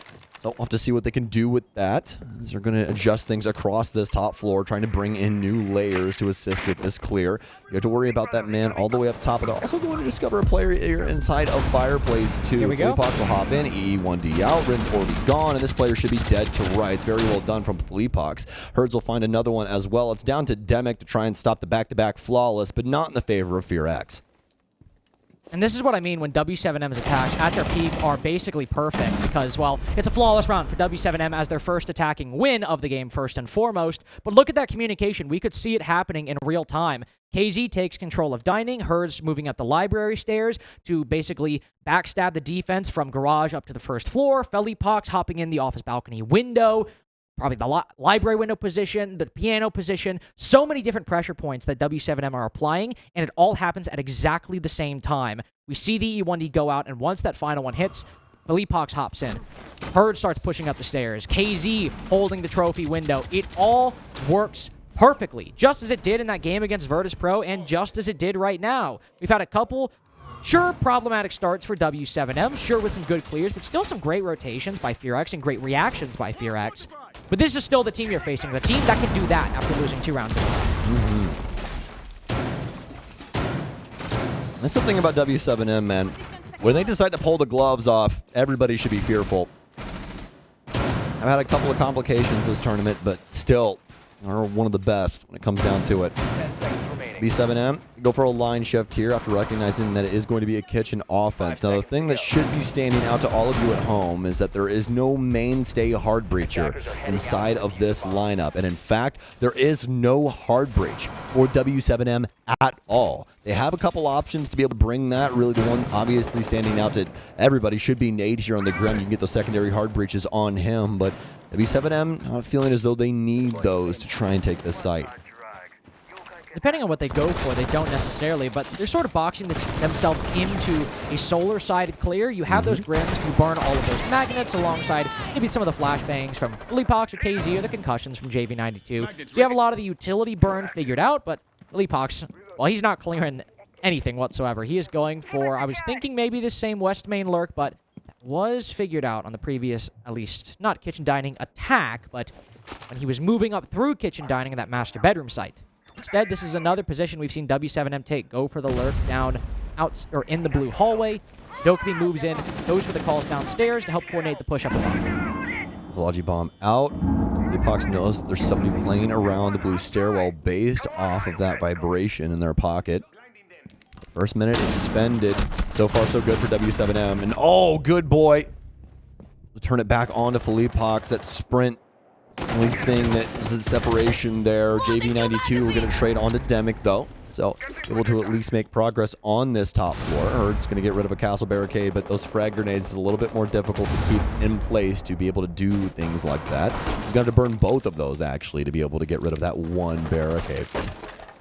So we'll have to see what they can do with that, as they're going to adjust things across this top floor, trying to bring in new layers to assist with this clear. You have to worry about that man all the way up top, but they're also going to discover a player here inside of Fireplace too. Here we go. Fleepox will hop in, EE1D out, Rin's already gone, and this player should be dead to rights. Very well done from Fleepox. Herds will find another one as well. It's down to Demic to try and stop the back-to-back flawless, but not in the favor of FearX. And this is what I mean when W7M's attacks at their peak are basically perfect because, well, it's a flawless round for W7M as their first attacking win of the game first and foremost. But look at that communication. We could see it happening in real time. KZ takes control of dining, Herds moving up the library stairs to basically backstab the defense from garage up to the first floor. Fleepox hopping in the office balcony window. Probably the library window position, the piano position, so many different pressure points that W7M are applying, and it all happens at exactly the same time. We see the E1D go out, and once that final one hits, Fleepox hops in. Herd starts pushing up the stairs. KZ holding the trophy window. It all works perfectly, just as it did in that game against Virtus Pro, and just as it did right now. We've had a couple, sure, problematic starts for W7M, sure with some good clears, but still some great rotations by FearX and great reactions by FearX. But this is still the team you're facing, the team that can do that after losing 2 rounds in a row. That's something about W7M, man. When they decide to pull the gloves off, everybody should be fearful. I've had a couple of complications this tournament, but still, are one of the best when it comes down to it. 10 seconds remaining. W7M, go for a line shift here after recognizing that it is going to be a kitchen offense. Now, the thing that should be standing out to all of you at home is that there is no mainstay hard breacher inside of this lineup. And in fact, there is no hard breach for W7M at all. They have a couple options to be able to bring that. Really, the one obviously standing out to everybody should be Nade here on the ground. You can get those secondary hard breaches on him, but W7M not feeling as though they need those to try and take this site. Depending on what they go for, they don't necessarily, but they're sort of boxing themselves into a solar-sided clear. You have those Grims to burn all of those magnets alongside maybe some of the flashbangs from Fleepox or KZ or the concussions from JV92. So you have a lot of the utility burn figured out, but Fleepox, well, he's not clearing anything whatsoever. He is going for, I was thinking maybe this same West Main lurk, but that was figured out on the previous, at least, not kitchen dining attack, but when he was moving up through kitchen dining in that master bedroom site. Instead, this is another position we've seen W7M take. Go for the lurk down out or in the blue hallway. Dokkaebi moves in, goes for the calls downstairs to help coordinate the push up above. Logi bomb out. Fleepox knows there's somebody playing around the blue stairwell based off of that vibration in their pocket. First minute expended. So far, so good for W7M. And oh, good boy. We'll turn it back on to Fleepox. That sprint. Only thing that is a separation there. JV92, we're going to trade on to Demic, though. So, able to at least make progress on this top floor. Herd's going to get rid of a castle barricade, but those frag grenades is a little bit more difficult to keep in place to be able to do things like that. He's going to burn both of those, actually, to be able to get rid of that one barricade.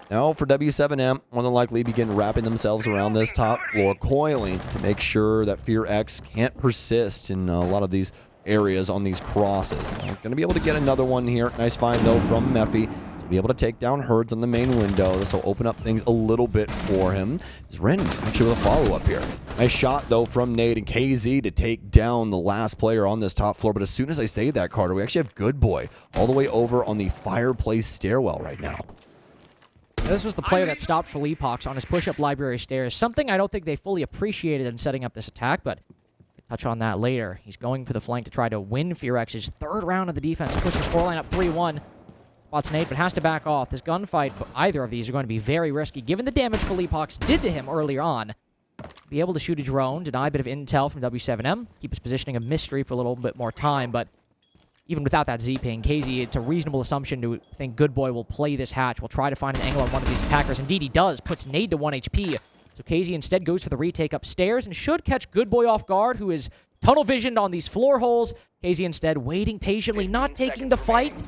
Now, for W7M, more than likely begin wrapping themselves around this top floor, coiling to make sure that FearX can't persist in a lot of these areas on these crosses. Now, going to be able to get another one here. Nice find, though, from Mephi to be able to take down Herds on the main window. This will open up things a little bit for him. Is Ren actually with a follow-up here. Nice shot, though, from Nade and KZ to take down the last player on this top floor. But as soon as I say that, Carter, we actually have Good Boy all the way over on the fireplace stairwell right now. This was the player that stopped Fleepox on his push-up library stairs. Something I don't think they fully appreciated in setting up this attack, but touch on that later. He's going for the flank to try to win FearX's third round of the defense, push the scoreline up 3-1. Spots Nate, but has to back off. This gunfight, either of these are going to be very risky, given the damage FearX did to him earlier on. Be able to shoot a drone, deny a bit of intel from w7m, keep his positioning a mystery for a little bit more time, but even without that Z-ping, KZ, it's a reasonable assumption to think Good Boy will play this hatch, will try to find an angle on one of these attackers. Indeed, he does. Puts Nade to 1 HP. So KZ instead goes for the retake upstairs and should catch Good Boy off guard, who is tunnel visioned on these floor holes. KZ instead waiting patiently, not taking the fight.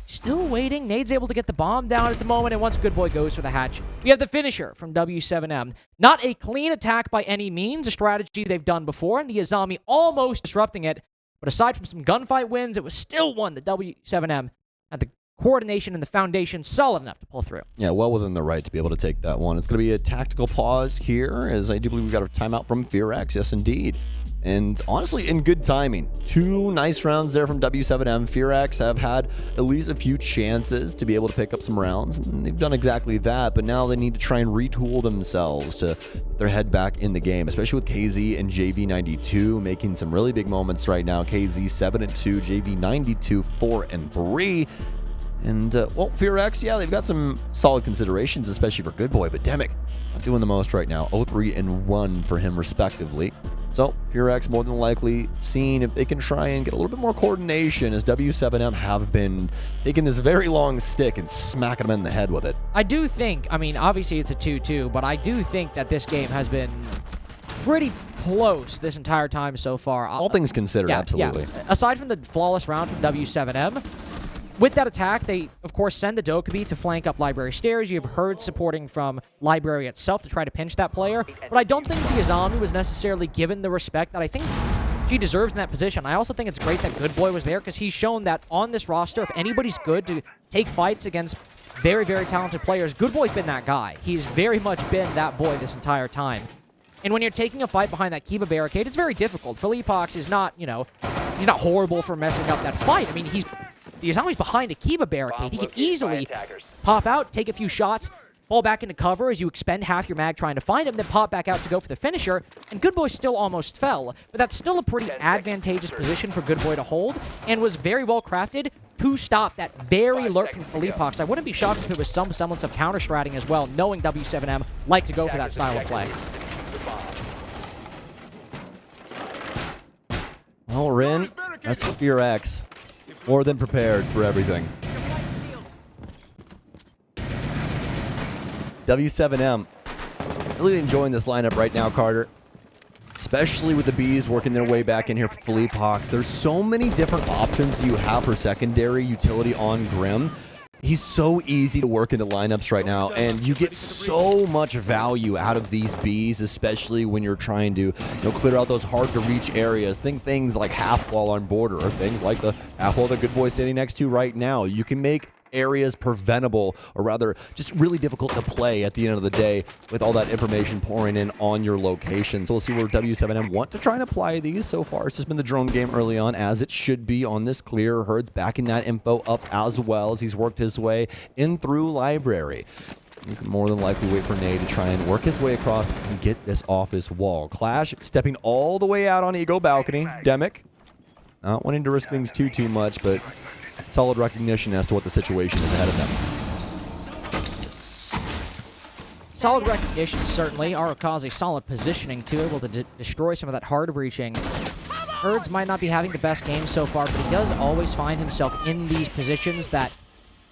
Still waiting. Nade's able to get the bomb down at the moment, and once Good Boy goes for the hatch, we have the finisher from w7m. Not a clean attack by any means, a strategy they've done before, and the Azami almost disrupting it. But aside from some gunfight wins, it was still one that w7m had the coordination and the foundation solid enough to pull through. Yeah, well within the right to be able to take that one. It's going to be a tactical pause here, as I do believe we got a timeout from FearX. Yes, indeed. And honestly, in good timing. 2 nice rounds there from w7m. FearX have had at least a few chances to be able to pick up some rounds, and they've done exactly that, but now they need to try and retool themselves to get their head back in the game, especially with KZ and JV92 making some really big moments right now. KZ 7-2, JV92 4-3. And, well, FearX, yeah, they've got some solid considerations, especially for Good Boy, but Demic not doing the most right now. 0-3-1 for him, respectively. So, FearX more than likely seeing if they can try and get a little bit more coordination, as w7m have been taking this very long stick and smacking them in the head with it. I do think, I mean, obviously it's a 2-2, but I do think that this game has been pretty close this entire time so far. All things considered, absolutely. Yeah. Aside from the flawless round from w7m, with that attack, they, of course, send the Dokkaebi to flank up Library Stairs. You have Herd supporting from Library itself to try to pinch that player. But I don't think the Azami was necessarily given the respect that I think she deserves in that position. I also think it's great that Good Boy was there, because he's shown that on this roster, if anybody's good to take fights against very, very talented players, Good Boy's been that guy. He's very much been that boy this entire time. And when you're taking a fight behind that Kiba barricade, it's very difficult. FearX is not, you know, he's not horrible for messing up that fight. I mean, he's always behind a Kiba barricade. He can easily pop out, take a few shots, fall back into cover as you expend half your mag trying to find him, then pop back out to go for the finisher, and Good Boy still almost fell. But that's still a pretty advantageous position for Good Boy to hold, and was very well crafted to stop that very lurk from FearX. I wouldn't be shocked if it was some semblance of counter-stratting as well, knowing w7m like to go for that style of play. Well, Rin, that's FearX. More than prepared for everything. w7m really enjoying this lineup right now, Carter. Especially with the Bees working their way back in here for FearX. There's so many different options you have for secondary utility on Grim. He's so easy to work into lineups right now, and you get so much value out of these Bees, especially when you're trying to, clear out those hard-to-reach areas. Think things like half wall on border, or things like the half wall that Good Boy's standing next to right now. You can make areas preventable, or rather just really difficult to play at the end of the day with all that information pouring in on your location. So we'll see where w7m want to try and apply these. So far it's just been the drone game early on, as it should be on this clear. Herd's backing that info up as well as he's worked his way in through Library. He's more than likely wait for Nade to try and work his way across and get this off his wall. Clash stepping all the way out on Eagle Balcony. Demic not wanting to risk things too much, but solid recognition as to what the situation is ahead of them. Solid recognition, certainly. Arakaze solid positioning, too, able to destroy some of that hard-reaching. Herds might not be having the best game so far, but he does always find himself in these positions that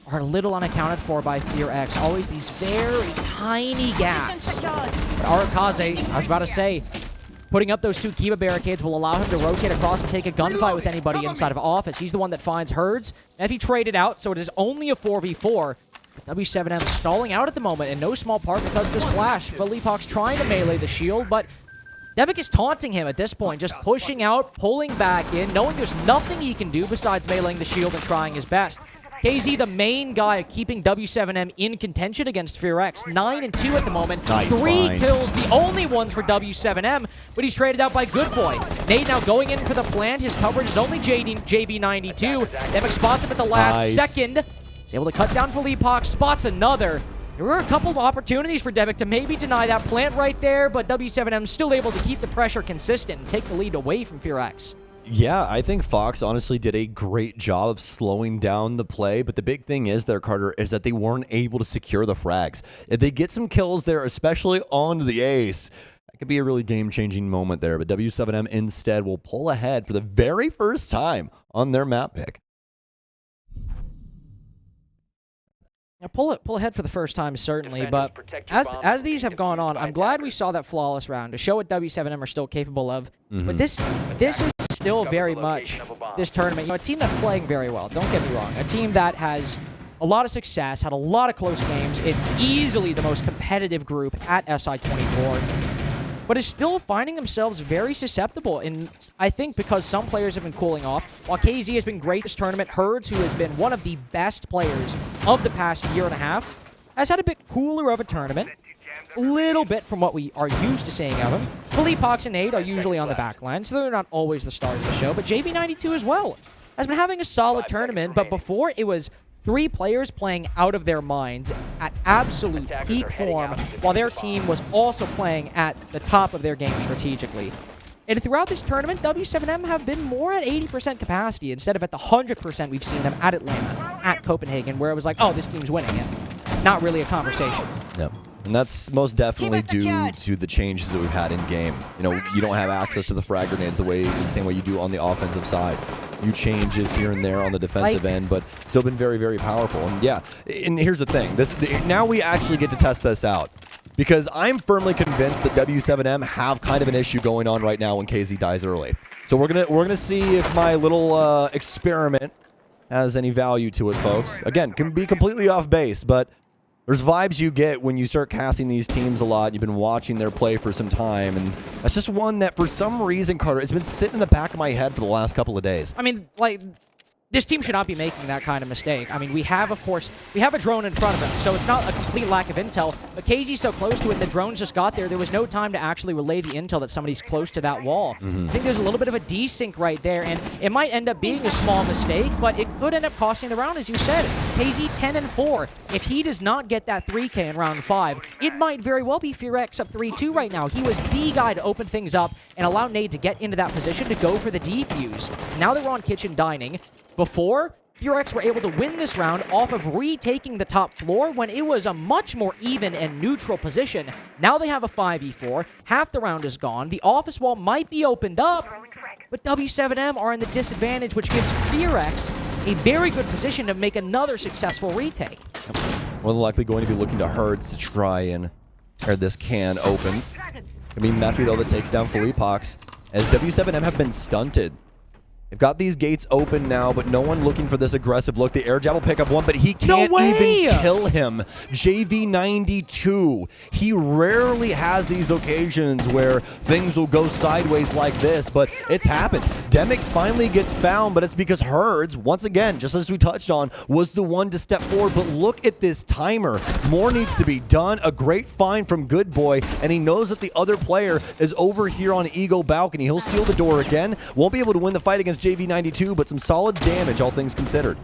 are a little unaccounted for by FearX. Always these very tiny gaps. But Arakaze, I was about to say, putting up those 2 Kiba barricades will allow him to rotate across and take a gunfight with anybody inside of Office. He's the one that finds Herds, and if he traded out, so it is only a 4v4. w7m stalling out at the moment, in no small part because of this flash. FearX trying to melee the shield, but Demic is taunting him at this point, just pushing out, pulling back in, knowing there's nothing he can do besides meleeing the shield and trying his best. KZ, the main guy keeping w7m in contention against FearX. 9-2 at the moment. Nice 3 find. kills, the only ones for w7m, but he's traded out by Good Boy. Nade now going in for the plant. His coverage is only JB92. Demic spots him at the last second. He's able to cut down FearX, spots another. There were a couple of opportunities for Demic to maybe deny that plant right there, but w7m still able to keep the pressure consistent and take the lead away from FearX. Yeah, I think Fox honestly did a great job of slowing down the play, but the big thing is there, Carter, is that they weren't able to secure the frags. If they get some kills there, especially on the ace, that could be a really game-changing moment there, but W7M instead will pull ahead for the very first time on their map pick. Now pull ahead for the first time, certainly, but as these have gone on, I'm glad we saw that flawless round to show what W7M are still capable of. But this is still very much this tournament. You know, a team that's playing very well, don't get me wrong. A team that has a lot of success, had a lot of close games, it's easily the most competitive group at SI24. But is still finding themselves very susceptible, and I think because some players have been cooling off. While KZ has been great this tournament, Herds, who has been one of the best players of the past year and a half, has had a bit cooler of a tournament. A little bit from what we are used to seeing of him. Philippox and Nade are usually on the back line, so they're not always the stars of the show, but JV92 as well has been having a solid tournament, but before it was 3 players playing out of their minds at absolute peak form, while their team was also playing at the top of their game strategically. And throughout this tournament, W7M have been more at 80% capacity instead of at the 100% we've seen them at Atlanta, at Copenhagen, where it was like, oh, this team's winning it. Not really a conversation. Yep. And that's most definitely due to the changes that we've had in game. You know, you don't have access to the frag grenades the same way you do on the offensive side. Few changes here and there on the defensive end, but still been very, very powerful. And yeah, and here's the thing. Now we actually get to test this out, because I'm firmly convinced that W7M have kind of an issue going on right now when KZ dies early. So we're gonna see if my little experiment has any value to it, folks. Again, can be completely off base, but there's vibes you get when you start casting these teams a lot. You've been watching their play for some time, and that's just one that for some reason, Carter, it's been sitting in the back of my head for the last couple of days. I mean, like, this team should not be making that kind of mistake. I mean, we have a drone in front of them, so it's not a complete lack of intel, but KZ's so close to it, the drones just got there. There was no time to actually relay the intel that somebody's close to that wall. I think there's a little bit of a desync right there, and it might end up being a small mistake, but it could end up costing the round, as you said. KZ 10-4. If he does not get that 3K in round 5, it might very well be FearX up 3-2 right now. He was the guy to open things up and allow Nade to get into that position to go for the defuse. Now that we're on Kitchen Dining, before, FearX were able to win this round off of retaking the top floor when it was a much more even and neutral position. Now they have a 5v4. Half the round is gone. The office wall might be opened up, but W7M are in the disadvantage, which gives FearX a very good position to make another successful retake. More than likely going to be looking to Herds to try and tear this can open. Gonna be Mephi, though, that takes down Philippox, as W7M have been stunted. They've got these gates open now, but no one looking for this aggressive look. The air jab will pick up one, but he can't even kill him. JV92. He rarely has these occasions where things will go sideways like this, but it's happened. Demic finally gets found, but it's because Herds, once again, just as we touched on, was the one to step forward. But look at this timer. More needs to be done. A great find from Good Boy, and he knows that the other player is over here on Ego Balcony. He'll seal the door again. Won't be able to win the fight against JV92, but some solid damage, all things considered.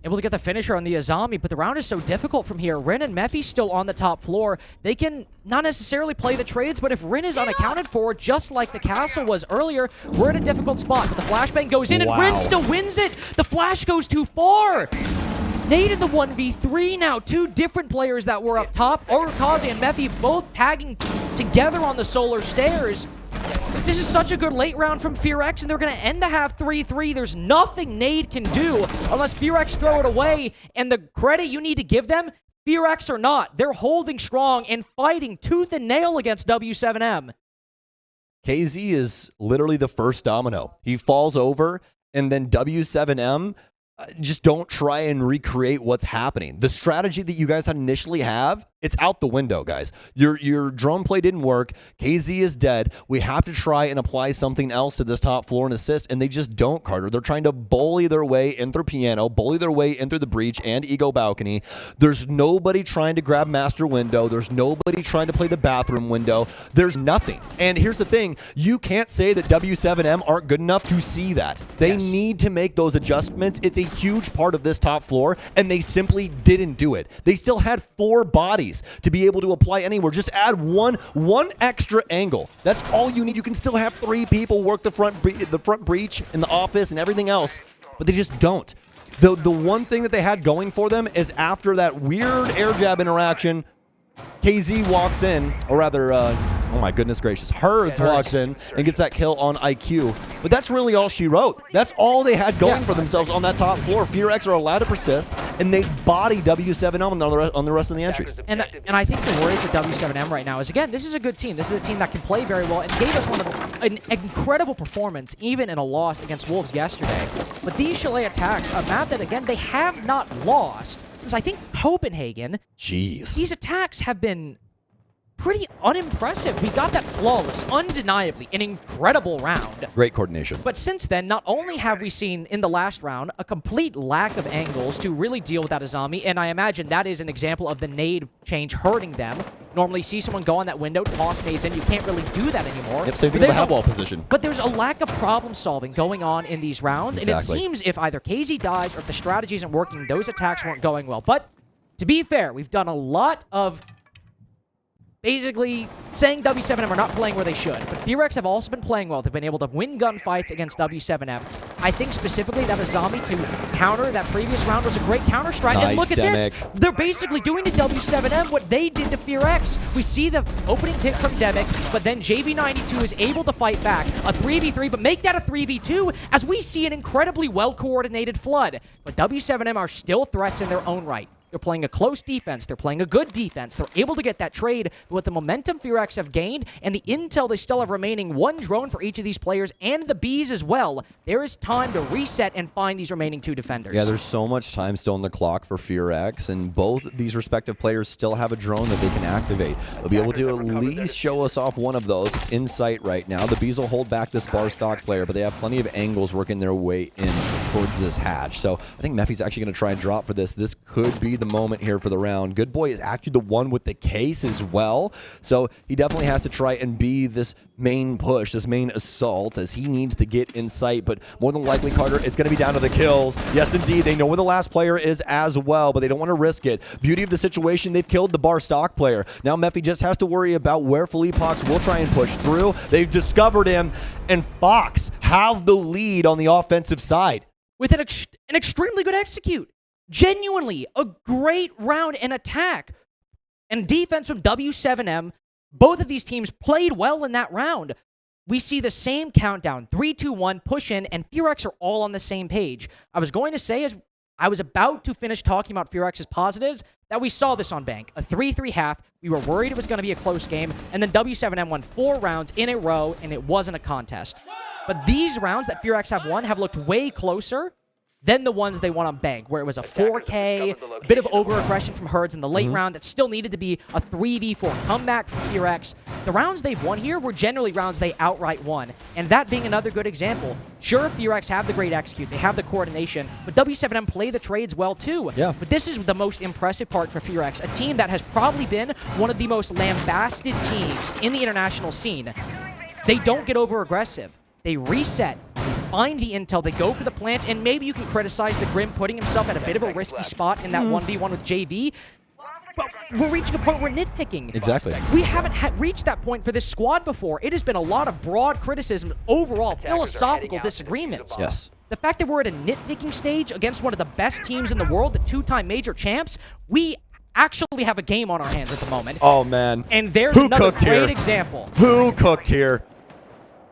Able to get the finisher on the Azami, but the round is so difficult from here. Rin and Mephi still on the top floor. They can not necessarily play the trades, but if Rin is unaccounted for, just like the castle was earlier, we're in a difficult spot. But the flashbang goes in, and Rin still wins it. The flash goes too far. Nade in the 1v3 now. 2 different players that were up top. Orikaze and Mephi both tagging together on the solar stairs. This is such a good late round from FearX, and they're going to end the half 3-3. There's nothing Nade can do unless FearX throw it away, and the credit you need to give them, FearX or not, they're holding strong and fighting tooth and nail against W7M. KZ is literally the first domino. He falls over, and then W7M just don't try and recreate what's happening. The strategy that you guys had initially have, it's out the window, guys. Your drone play didn't work. KZ is dead. We have to try and apply something else to this top floor and assist, and they just don't, Carter. They're trying to bully their way in through Piano, bully their way in through the breach and Ego Balcony. There's nobody trying to grab Master Window. There's nobody trying to play the bathroom window. There's nothing. And here's the thing. You can't say that W7M aren't good enough to see that. They need to make those adjustments. It's a huge part of this top floor, and they simply didn't do it. They still had 4 bodies nice to be able to apply anywhere. Just add one extra angle. That's all you need. You can still have 3 people work the front breach in the office and everything else, but they just don't. The one thing that they had going for them is after that weird air jab interaction, KZ walks in, or rather, oh my goodness gracious, Herds walks in and gets that kill on IQ. But that's really all she wrote. That's all they had going for themselves on that top floor. FearX are allowed to persist, and they body w7m on the rest of the entries. And I think the worry for w7m right now is, again, this is a good team. This is a team that can play very well and gave us an incredible performance, even in a loss against Wolves yesterday. But these Chalet attacks, a map that, again, they have not lost since, I think, Copenhagen. Jeez. These attacks have been pretty unimpressive. We got that flawless, undeniably, an incredible round. Great coordination. But since then, not only have we seen in the last round a complete lack of angles to really deal with that Azami, and I imagine that is an example of the nade change hurting them. Normally see someone go on that window, toss nades in, you can't really do that anymore. Yep, same thing with the head wall position. But there's a lack of problem solving going on in these rounds, and it Exactly. seems if either KZ dies or if the strategy isn't working, those attacks weren't going well. But to be fair, we've done a lot of basically saying w7m are not playing where they should. But FearX have also been playing well. They've been able to win gunfights against w7m. I think specifically that Azami to counter that previous round was a great counter strike. Nice, and look at Demic. this. They're basically doing to w7m what they did to FearX. We see the opening pick from Demic, but then JV92 is able to fight back. A 3v3, but make that a 3v2 as we see an incredibly well-coordinated flood. But w7m are still threats in their own right. They're playing a close defense. They're playing a good defense. They're able to get that trade. But with the momentum FearX have gained and the intel they still have remaining, 1 drone for each of these players and the Bees as well, there is time to reset and find these remaining 2 defenders. Yeah, there's so much time still on the clock for FearX, and both these respective players still have a drone that they can activate. They'll be able to at least show us off one of those. It's in sight right now. The Bees will hold back this bar stock player, but they have plenty of angles working their way in towards this hatch. So I think Mephi's actually going to try and drop for this. This could be the moment here for the round. Good Boy is actually the one with the case as well, so he definitely has to try and be this main push, this main assault, as he needs to get in sight. But more than likely, Carter, it's going to be down to the kills. Yes, indeed, they know where the last player is as well, but they don't want to risk it. Beauty of the situation, they've killed the bar stock player. Now Mephi just has to worry about where Philippe Hawks will try and push through. They've discovered him, and Fox have the lead on the offensive side. With an extremely good execute. Genuinely, a great round in attack. And defense from w7m. Both of these teams played well in that round. We see the same countdown, 3, 2, 1, push in, and FearX are all on the same page. I was going to say, as I was about to finish talking about FearX's positives, that we saw this on Bank. A 3-3 half. We were worried it was going to be a close game, and then w7m won 4 rounds in a row, and it wasn't a contest. But these rounds that FearX have won have looked way closer than the ones they won on Bank, where it was a 4K, a bit of over-aggression from Herds in the late round that still needed to be a 3v4 comeback from FearX. The rounds they've won here were generally rounds they outright won, and that being another good example. Sure, FearX have the great execute, they have the coordination, but w7m play the trades well too. Yeah. But this is the most impressive part for FearX, a team that has probably been one of the most lambasted teams in the international scene. They don't get over-aggressive. They reset, they find the intel, they go for the plant, and maybe you can criticize the Grim putting himself at a bit of a risky spot in that 1v1 with JV, but we're reaching a point where nitpicking. Exactly. We haven't reached that point for this squad before. It has been a lot of broad criticism, overall philosophical disagreements. Yes. The fact that we're at a nitpicking stage against one of the best teams in the world, the 2-time major champs, we actually have a game on our hands at the moment. Oh, man. And there's Who another cooked great here? example. Who cooked here?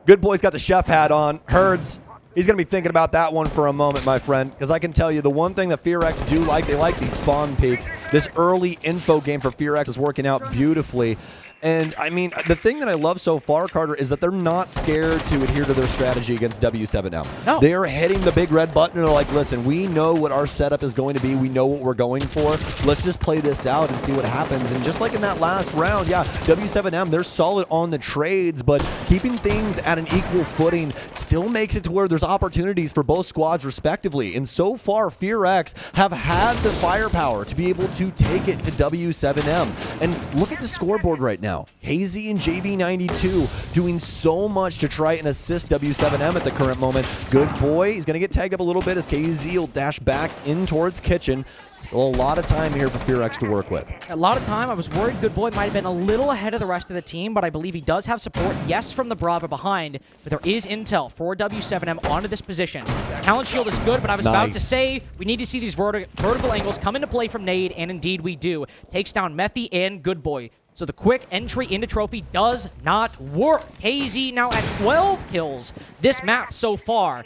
Good Boy's got the chef hat on. Herds, he's going to be thinking about that one for a moment, my friend, because I can tell you the one thing that FearX do like, they like these spawn peaks. This early info game for FearX is working out beautifully. And, I mean, the thing that I love so far, Carter, is that they're not scared to adhere to their strategy against w7m. No. They're hitting the big red button and they're like, listen, we know what our setup is going to be. We know what we're going for. Let's just play this out and see what happens. And just like in that last round, yeah, w7m, they're solid on the trades, but keeping things at an equal footing still makes it to where there's opportunities for both squads respectively. And so far, FearX have had the firepower to be able to take it to w7m. And look at the scoreboard right now. now. KZ and JB92 doing so much to try and assist w7m at the current moment. Good boy. He's going to get tagged up a little bit as KZ will dash back in towards Kitchen. Still a lot of time here for FearX to work with. A lot of time. I was worried Good Boy might have been a little ahead of the rest of the team, but I believe he does have support, yes, from the Brava behind, but there is intel for w7m onto this position. Talent shield is good, but I was about to say we need to see these vertical angles come into play from Nade, and indeed we do. Takes down Mephi and Good Boy. So the quick entry into Trophy does not work. KZ now at 12 kills this map so far.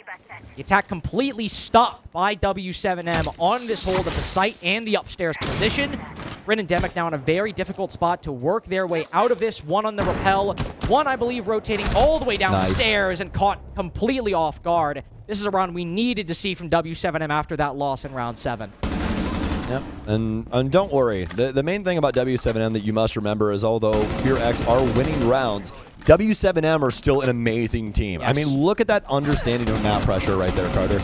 The attack completely stopped by w7m on this hold of the site and the upstairs position. Rin and Demic now in a very difficult spot to work their way out of this. One on the rappel, one, I believe, rotating all the way downstairs and caught completely off guard. This is a round we needed to see from w7m after that loss in round 7. Yep, and don't worry. The main thing about w7m that you must remember is although FearX are winning rounds, w7m are still an amazing team. Yes. I mean, look at that understanding of map pressure right there, Carter.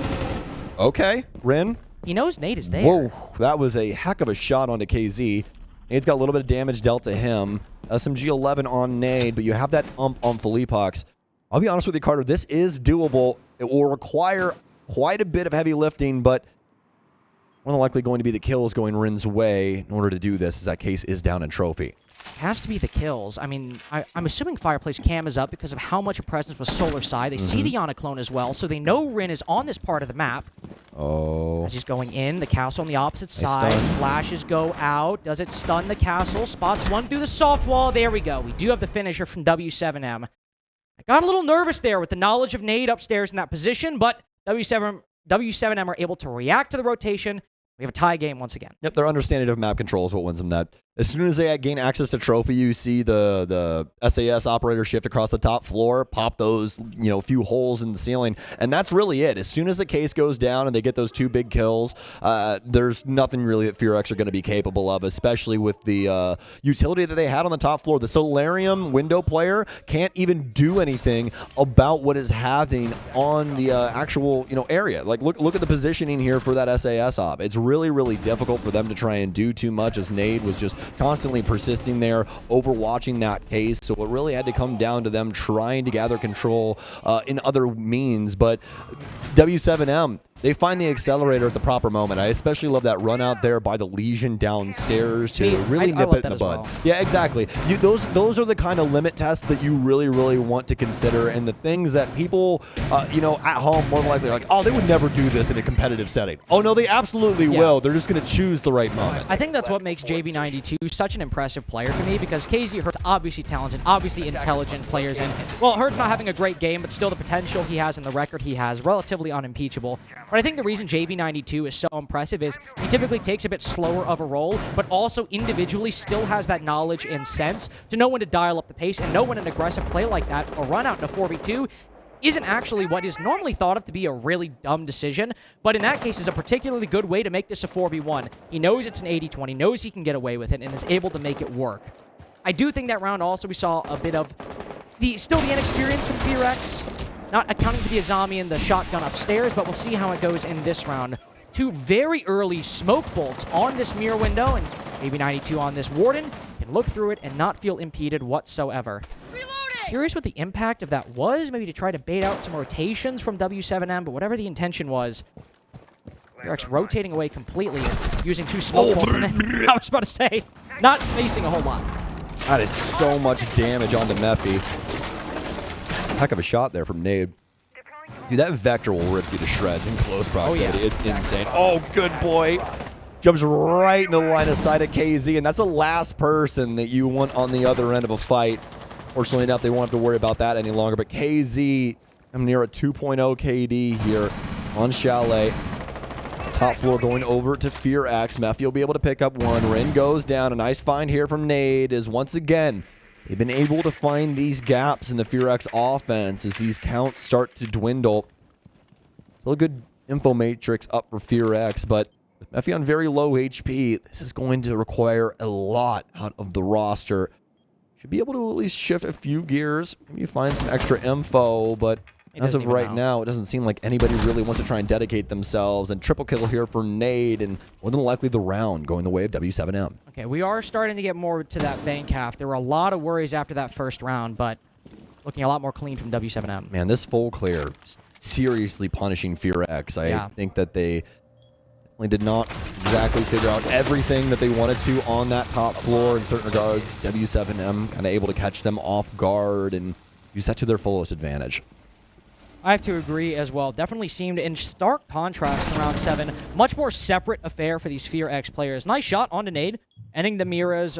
Okay, Rin. He knows Nate is there. Whoa, that was a heck of a shot onto KZ. Nade's got a little bit of damage dealt to him. SMG-11 on Nade, but you have that on Felipox. I'll be honest with you, Carter, this is doable. It will require quite a bit of heavy lifting, but more than likely going to be the kills going Rin's way in order to do this, as that case is down in Trophy. Has to be the kills. I mean, I'm assuming Fireplace Cam is up because of how much of presence was Solar Side. They see the Yana clone as well, so they know Rin is on this part of the map. Oh. As he's going in, the castle on the opposite side. Flashes go out. Does it stun the castle? Spots one through the soft wall. There we go. We do have the finisher from w7m. I got a little nervous there with the knowledge of Nade upstairs in that position, but w7m are able to react to the rotation. We have a tie game once again. Yep, their understanding of map control is what wins them that. As soon as they gain access to Trophy, you see the SAS operator shift across the top floor, pop those, few holes in the ceiling, and that's really it. As soon as the case goes down and they get those 2 big kills, there's nothing really that FearX are going to be capable of, especially with the utility that they had on the top floor. The Solarium window player can't even do anything about what is happening on the actual, area. Like, look at the positioning here for that SAS op. It's really, really difficult for them to try and do too much, as Nade was just constantly persisting there, overwatching that case. So it really had to come down to them trying to gather control in other means. But w7m, they find the accelerator at the proper moment. I especially love that run out there by the Legion downstairs to really nip it in the bud. Yeah, exactly. Those are the kind of limit tests that you really, really want to consider, and the things that people, at home more than likely are like, oh, they would never do this in a competitive setting. Oh, no, they absolutely will. They're just going to choose the right moment. I think that's what makes JB92 such an impressive player to me, because KZ Hurt's obviously talented, obviously intelligent players, and, well, Hurt's not having a great game, but still the potential he has and the record he has, relatively unimpeachable. But I think the reason JB92 is so impressive is he typically takes a bit slower of a role, but also individually still has that knowledge and sense to know when to dial up the pace and know when an aggressive play like that, a run out in a 4v2, isn't actually what is normally thought of to be a really dumb decision, but in that case is a particularly good way to make this a 4v1. He knows it's an 80-20, knows he can get away with it, and is able to make it work. I do think that round also we saw a bit of still the inexperience from FearX. Not accounting for the Azami and the shotgun upstairs, but we'll see how it goes in this round. 2 very early smoke bolts on this mirror window, and JB92 on this Warden can look through it and not feel impeded whatsoever. Reloading! Curious what the impact of that was, maybe to try to bait out some rotations from w7m, but whatever the intention was, FearX rotating away completely and using 2 smoke bolts, and then, I was about to say, not facing a whole lot. That is so much damage onto Mephi. Heck of a shot there from Nade. Dude, that Vector will rip you to shreds in close proximity. It's insane. Oh, good boy. Jumps right in the line of sight of KZ, and that's the last person that you want on the other end of a fight. Fortunately enough, they won't have to worry about that any longer, but KZ, I'm near a 2.0 KD here on Chalet. Top floor going over to FearX. Mephi will be able to pick up one. Rin goes down. A nice find here from Nade as once again, they've been able to find these gaps in the FearX offense as these counts start to dwindle. Still a good info matrix up for FearX, but with Mephi on very low HP, this is going to require a lot out of the roster. Should be able to at least shift a few gears, maybe find some extra info, but As of right now, it doesn't seem like anybody really wants to try and dedicate themselves. And triple kill here for Nade, and more than likely the round going the way of W7M. Okay, we are starting to get more to that bank half. There were a lot of worries after that first round, but looking a lot more clean from W7M. Man, this full clear seriously punishing FearX. I think that they did not exactly figure out everything that they wanted to on that top floor in certain regards. W7M kind of able to catch them off guard and use that to their fullest advantage. I have to agree as well. Definitely seemed in stark contrast in round 7. Much more separate affair for these FearX players. Nice shot onto Nade, ending the Mira's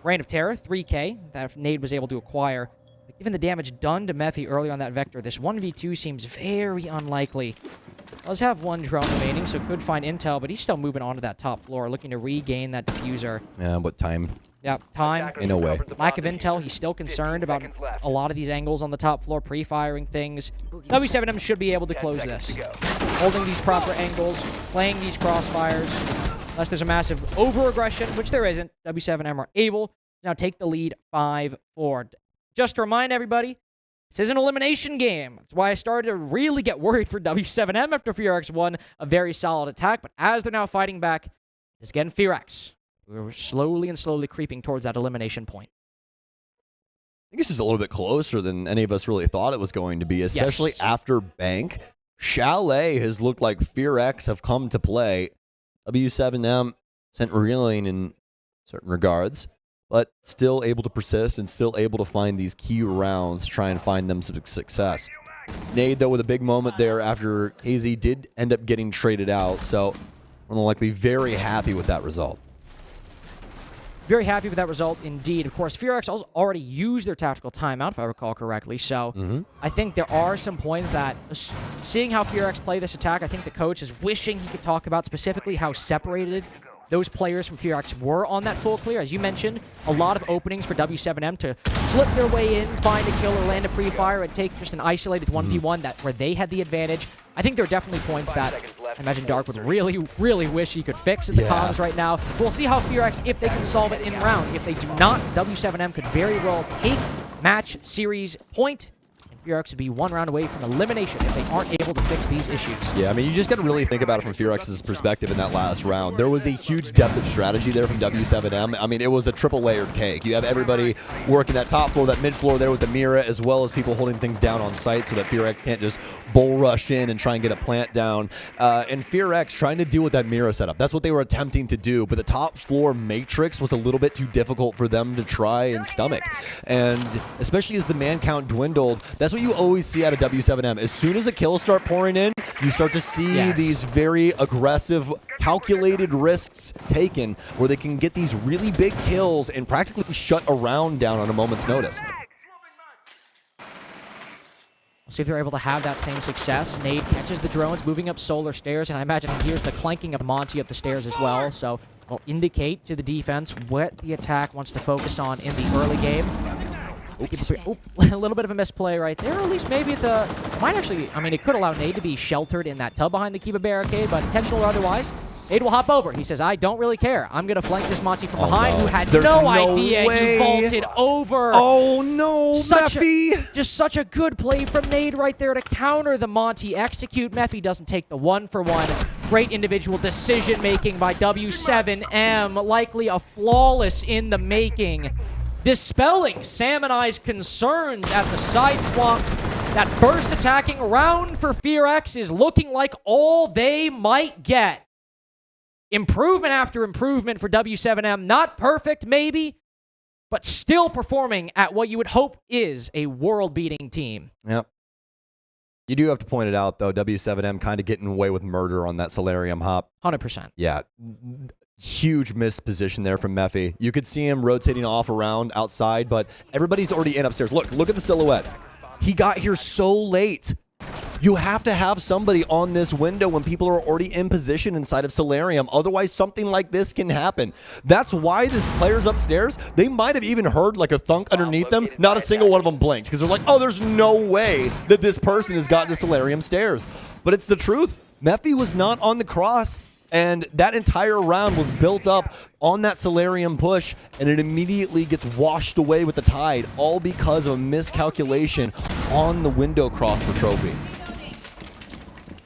reign of terror, 3K, that Nade was able to acquire. But given the damage done to Mephi early on that vector, this 1v2 seems very unlikely. Does have one drone remaining, so could find intel, but he's still moving on to that top floor, looking to regain that diffuser. Yeah, but time. Yeah, time. In a way. Lack of intel. He's still concerned about a lot of these angles on the top floor, pre-firing things. W7M should be able to close this. Holding these proper angles, playing these crossfires. Unless there's a massive over-aggression, which there isn't, W7M are able to now take the lead 5-4. Just to remind everybody, this is an elimination game. That's why I started to really get worried for W7M after FearX won a very solid attack. But as they're now fighting back, it's again FearX. We're slowly and slowly creeping towards that elimination point. I think this is a little bit closer than any of us really thought it was going to be, especially after Bank. Chalet has looked like FearX have come to play. W7M sent reeling in certain regards, but still able to persist and still able to find these key rounds to try and find them some success. Nade, though, with a big moment there after KZ did end up getting traded out, so more than likely very happy with that result. Very happy with that result, indeed. Of course, FearX also already used their tactical timeout, if I recall correctly. So I think there are some points that, seeing how FearX play this attack, I think the coach is wishing he could talk about specifically how separated those players from FearX were on that full clear. As you mentioned, a lot of openings for W7M to slip their way in, find a kill or land a pre-fire, and take just an isolated 1v1 where they had the advantage. I think there are definitely points that I imagine Dark would really, really wish he could fix in the comms right now. We'll see how FearX, if they can solve it in round. If they do not, W7M could very well take match series point. FearX would be one round away from elimination if they aren't able to fix these issues. Yeah, I mean, you just got to really think about it from FearX's perspective in that last round. There was a huge depth of strategy there from W7M. I mean, it was a triple-layered cake. You have everybody working that top floor, that mid floor there with the Mira, as well as people holding things down on site so that FearX can't just bull rush in and try and get a plant down. And FearX trying to deal with that Mira setup. That's what they were attempting to do, but the top floor matrix was a little bit too difficult for them to try and stomach. And especially as the man count dwindled, that's what you always see out of W7M. As soon as the kills start pouring in, you start to see these very aggressive, calculated risks taken where they can get these really big kills and practically shut a round down on a moment's notice. We'll see if they're able to have that same success. Nade catches the drones moving up solar stairs, and I imagine he hears the clanking of Monty up the stairs as well, so will indicate to the defense what the attack wants to focus on in the early game. Oops. Oop, a little bit of a misplay right there. Or at least maybe it's a... It might actually... I mean, it could allow Nade to be sheltered in that tub behind the Kiba barricade, but intentional or otherwise, Nade will hop over. He says, I don't really care. I'm going to flank this Monty from behind, who had no idea he vaulted over. Oh, no, Mephi! Just such a good play from Nade right there to counter the Monty execute. Mephi doesn't take the one-for-one. Great individual decision-making by W7M. Likely a flawless in the making. Dispelling Salmon Eye's concerns at the side swap. That first attacking round for FearX is looking like all they might get. Improvement after improvement for W7M. Not perfect, maybe, but still performing at what you would hope is a world-beating team. Yep. You do have to point it out, though, W7M kind of getting away with murder on that Solarium hop. 100%. Yeah. Huge misposition there from Mephi. You could see him rotating off around outside, but everybody's already in upstairs. Look at the silhouette. He got here so late. You have to have somebody on this window when people are already in position inside of Solarium. Otherwise, something like this can happen. That's why these players upstairs, they might have even heard like a thunk underneath them. Not a single one of them blinked because they're like, oh, there's no way that this person has gotten to Solarium stairs. But it's the truth. Mephi was not on the cross. And that entire round was built up on that Solarium push, and it immediately gets washed away with the tide, all because of a miscalculation on the window cross for Trophy.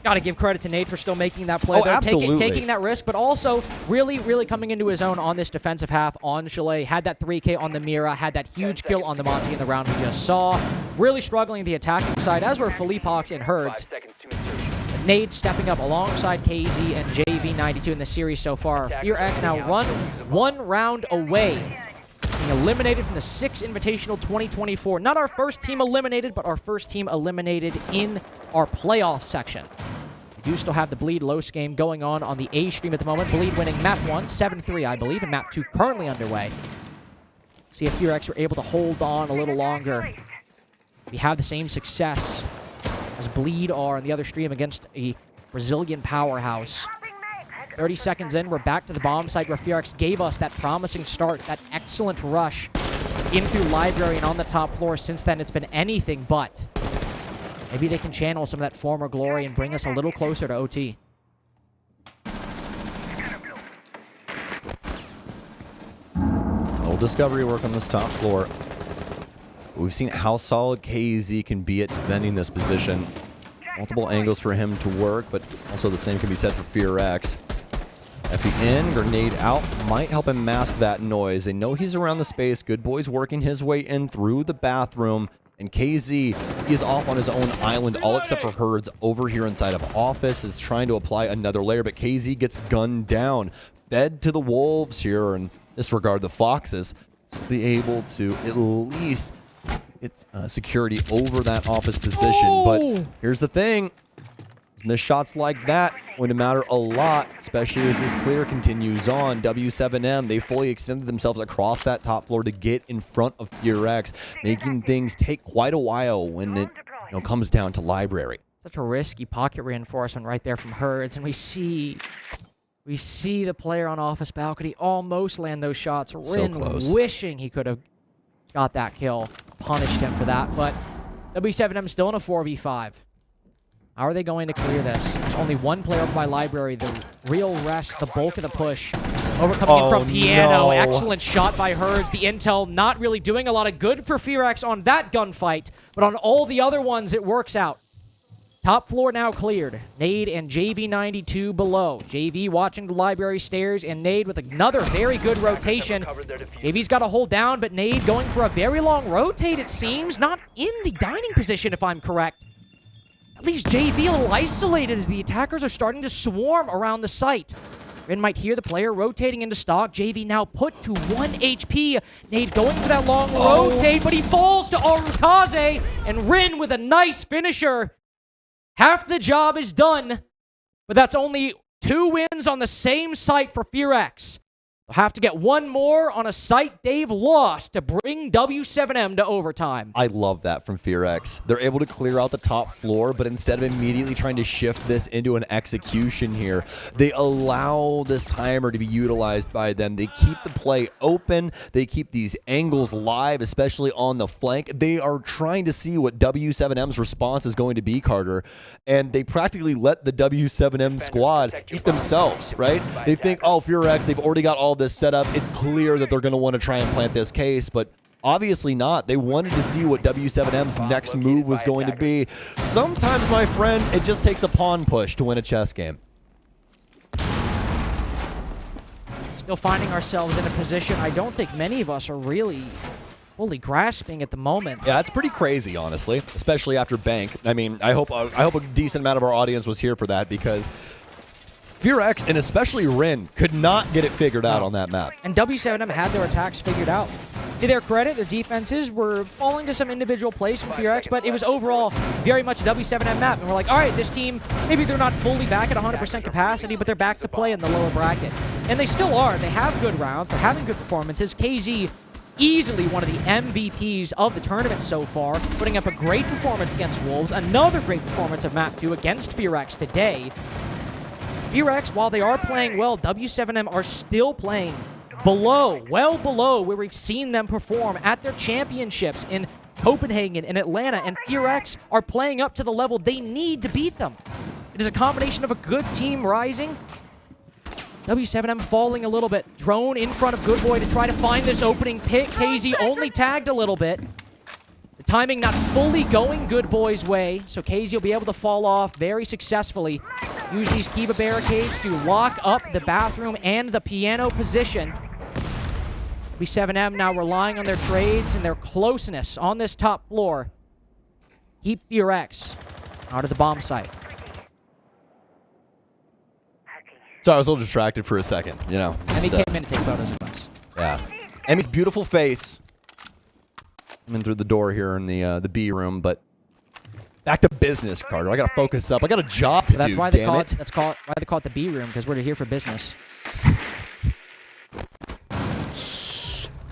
Got to give credit to Nate for still making that play. Oh, absolutely. Taking that risk, but also really, really coming into his own on this defensive half on Chalet. Had that 3K on the Mira, had that huge kill on the Monty in the round we just saw. Really struggling the attacking side, as were Philippox and Herds. 5 seconds to insertion. Nate stepping up alongside KZ and JV92 in the series so far. FearX now run 1 round away, being eliminated from the Six Invitational 2024. Not our first team eliminated, but our first team eliminated in our playoff section. We do still have the Bleed Los game going on the A stream at the moment. Bleed winning map 1, 7-3, I believe, and map 2 currently underway. See if FearX are able to hold on a little longer. We have the same success as Bleed are in the other stream against a Brazilian powerhouse. 30 seconds in, we're back to the bomb site where FearX gave us that promising start, that excellent rush in through Library and on the top floor. Since then, it's been anything but. Maybe they can channel some of that former glory and bring us a little closer to OT. Little discovery work on this top floor. We've seen how solid KZ can be at defending this position. Multiple angles for him to work, but also the same can be said for FearX. Effie in, grenade out, might help him mask that noise. They know he's around the space. Good Boy's working his way in through the bathroom. And KZ is off on his own island, all except for Herds over here inside of Office, is trying to apply another layer, but KZ gets gunned down. Fed to the Wolves here, and disregard the Foxes. So be able to at least get security over that Office position. Oh! But here's the thing. Missed shots like that going to matter a lot, especially as this clear continues on. W7M, they fully extended themselves across that top floor to get in front of FearX, making things take quite a while when it comes down to Library. Such a risky pocket reinforcement right there from Herds, and we see the player on Office balcony almost land those shots. Rin close. Wishing he could have got that kill, punished him for that, but W7M still in a 4v5. How are they going to clear this? There's only one player by Library. The real rest, the bulk of the push. Overcoming in from Piano. No. Excellent shot by Herds. The intel not really doing a lot of good for FearX on that gunfight, but on all the other ones, it works out. Top floor now cleared. Nade and JV92 below. JV watching the Library stairs, and Nade with another very good rotation. JV's got to hold down, but Nade going for a very long rotate, it seems. Not in the dining position, if I'm correct. At least JV a little isolated as the attackers are starting to swarm around the site. Rin might hear the player rotating into stock. JV now put to 1 HP. Nade going for that long rotate, but he falls to Arukaze, and Rin with a nice finisher. Half the job is done, but that's only 2 wins on the same site for FearX. They'll have to get 1 more on a site they've lost to bring W7M to overtime. I love that from FearX. They're able to clear out the top floor, but instead of immediately trying to shift this into an execution here, they allow this timer to be utilized by them. They keep the play open. They keep these angles live, especially on the flank. They are trying to see what W7M's response is going to be, Carter, and they practically let the W7M squad eat themselves, right? They think, oh, FearX, they've already got all this set up. It's clear that they're going to want to try and plant this case, but obviously not. They wanted to see what W7M's next move was going to be. Sometimes, my friend, it just takes a pawn push to win a chess game. Still finding ourselves in a position I don't think many of us are really fully grasping at the moment. Yeah, it's pretty crazy, honestly, especially after Bank. I mean, I hope a decent amount of our audience was here for that, because FearX, and especially Rin, could not get it figured out on that map. And W7M had their attacks figured out. To their credit, their defenses were falling to some individual plays from FearX, but it was overall very much a W7M map. And we're like, all right, this team, maybe they're not fully back at 100% capacity, but they're back to play in the lower bracket. And they still are. They have good rounds. They're having good performances. KZ, easily one of the MVPs of the tournament so far, putting up a great performance against Wolves. Another great performance of map 2 against FearX today. FearX, while they are playing well, W7M are still playing below, well below where we've seen them perform at their championships in Copenhagen and Atlanta, and FearX are playing up to the level they need to beat them. It is a combination of a good team rising w7m falling a little bit. Drone in front of Good Boy to try to find this opening pick. KZ only tagged a little bit. The timing not fully going Good Boy's way, so KZ will be able to fall off very successfully. Use these Kiba barricades to lock up the bathroom and the piano position. w7m now relying on their trades and their closeness on this top floor. Keep FearX out of the bomb site. Sorry, I was a little distracted for a second, you know. And he came in to take photos of us. Yeah. Emmy's beautiful face. I'm in through the door here in the B room, but back to business, Carter. I gotta focus up. I got a job to That's do, why they damn call it. it. Why they call it the B room, because we're here for business.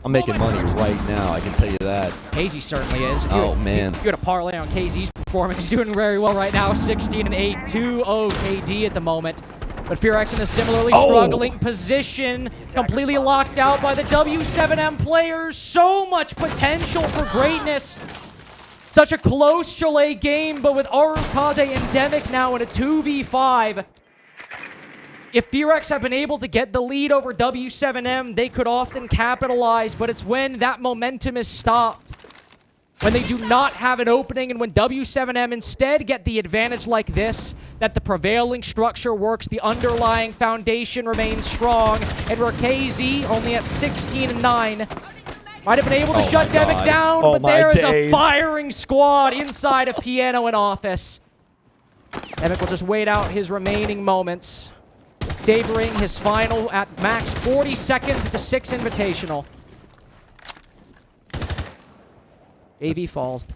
I'm making money right now, I can tell you that. KZ certainly is. Oh, man. If you got to parlay on KZ's performance, he's doing very well right now. 16 and 8, 2-0 KD at the moment. But FearX in a similarly struggling position, completely locked out by the w7m players. So much potential for greatness. Such a close Chalet game, but with Arukaze endemic now in a 2v5. If FearX have been able to get the lead over w7m, they could often capitalize, but it's when that momentum is stopped. When they do not have an opening, and when w7m instead get the advantage like this, that the prevailing structure works, the underlying foundation remains strong, and where KZ, only at 16 and 9, might have been able to shut Devic down, but there is a firing squad inside of Piano and Office. Devic will just wait out his remaining moments, savoring his final at max 40 seconds at the Six Invitational. AV falls.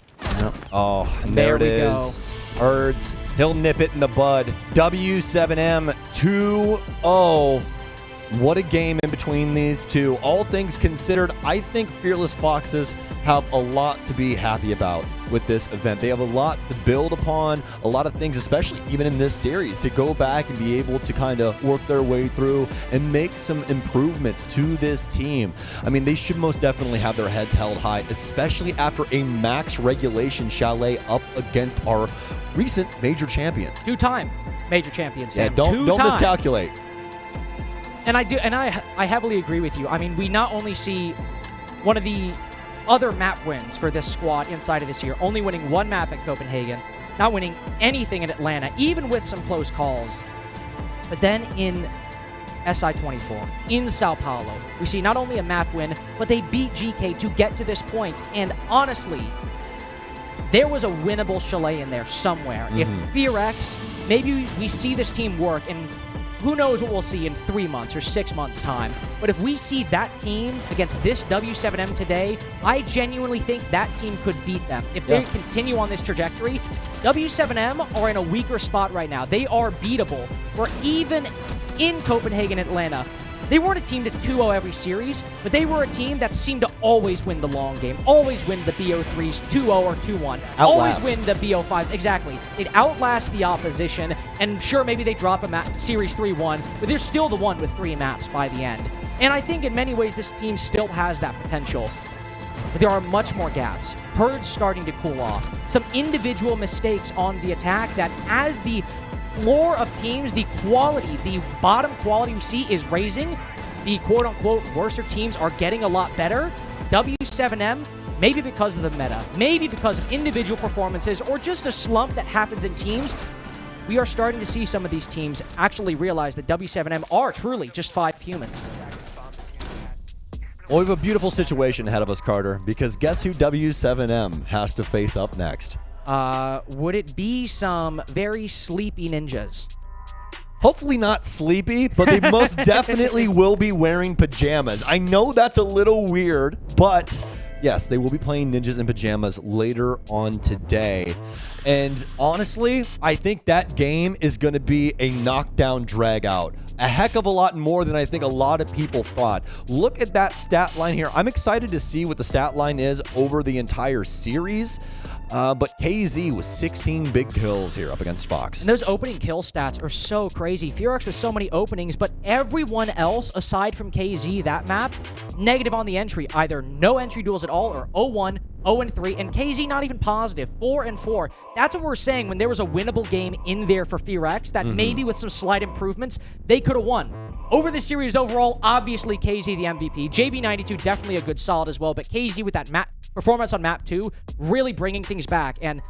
Yep. Oh, and there it is. Erds, he'll nip it in the bud. w7m 2-0. What a game in between these two. All things considered, I think Fearless Foxes have a lot to be happy about with this event. They have a lot to build upon, a lot of things, especially even in this series, to go back and be able to kind of work their way through and make some improvements to this team. I mean, they should most definitely have their heads held high, especially after a max regulation Chalet up against our recent major champions. Two-time major champions, Sam. Yeah, don't miscalculate. And I heavily agree with you. I mean, we not only see one of the other map wins for this squad inside of this year, only winning one map at Copenhagen, not winning anything in Atlanta, even with some close calls. But then in SI24, in Sao Paulo, we see not only a map win, but they beat GK to get to this point. And honestly, there was a winnable Chalet in there somewhere. If FearX, maybe we see this team work, and who knows what we'll see in 3 months or 6 months' time. But if we see that team against this w7m today, I genuinely think that team could beat them. If they continue on this trajectory, w7m are in a weaker spot right now. They are beatable. Or even in Copenhagen, Atlanta, they weren't a team to 2-0 every series, but they were a team that seemed to always win the long game, always win the BO3s 2-0 or 2-1, always win the BO5s. Exactly. They'd outlast the opposition, and sure, maybe they drop a series 3-1, but they're still the one with 3 maps by the end. And I think in many ways this team still has that potential. But there are much more gaps. Herd's starting to cool off. Some individual mistakes on the attack that as the floor of teams, the quality, the bottom quality we see is raising. The quote-unquote worser teams are getting a lot better. w7m, maybe because of the meta, maybe because of individual performances, or just a slump that happens in teams, we are starting to see some of these teams actually realize that w7m are truly just 5 humans. Well, we have a beautiful situation ahead of us, Carter, because guess who w7m has to face up next? Would it be some very sleepy ninjas? Hopefully not sleepy, but they most definitely will be wearing pajamas. I know that's a little weird, but yes, they will be playing ninjas in pajamas later on today. And honestly, I think that game is going to be a knockdown drag-out. A heck of a lot more than I think a lot of people thought. Look at that stat line here. I'm excited to see what the stat line is over the entire series. But KZ with 16 big kills here up against Fox. And those opening kill stats are so crazy. FearX with so many openings, but everyone else aside from KZ that map negative on the entry, either no entry duels at all or 0-1, 0-3, and KZ not even positive, 4-4. That's what we're saying when there was a winnable game in there for FearX that maybe with some slight improvements, they could have won. Over the series overall, obviously KZ the MVP. JV92 definitely a good solid as well, but KZ with that performance on map 2 really bringing things back. And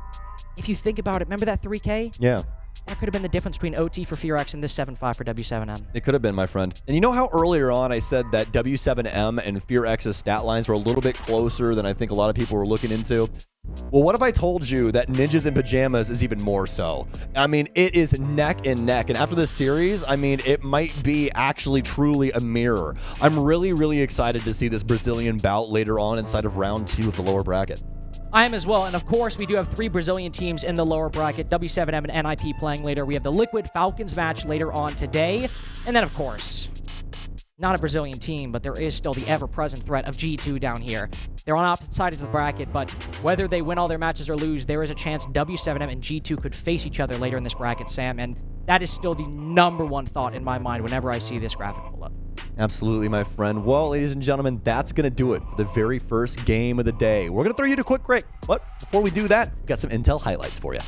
if you think about it, remember that 3K? Yeah. That could have been the difference between OT for FearX and this 7-5 for W7M. It could have been, my friend. And you know how earlier on I said that W7M and FearX's stat lines were a little bit closer than I think a lot of people were looking into? Well, what if I told you that Ninjas in Pajamas is even more so? I mean, it is neck and neck. And after this series, I mean, it might be actually truly a mirror. I'm really, really excited to see this Brazilian bout later on inside of round 2 of the lower bracket. I am as well, and of course, we do have 3 Brazilian teams in the lower bracket, W7M and NIP playing later. We have the Liquid Falcons match later on today, and then, of course, not a Brazilian team, but there is still the ever-present threat of G2 down here. They're on opposite sides of the bracket, but whether they win all their matches or lose, there is a chance W7M and G2 could face each other later in this bracket, Sam, and that is still the #1 thought in my mind whenever I see this graphic pull up. Absolutely, my friend. Well, ladies and gentlemen, that's going to do it for the very first game of the day. We're going to throw you to a quick break. But before we do that, we got some intel highlights for you.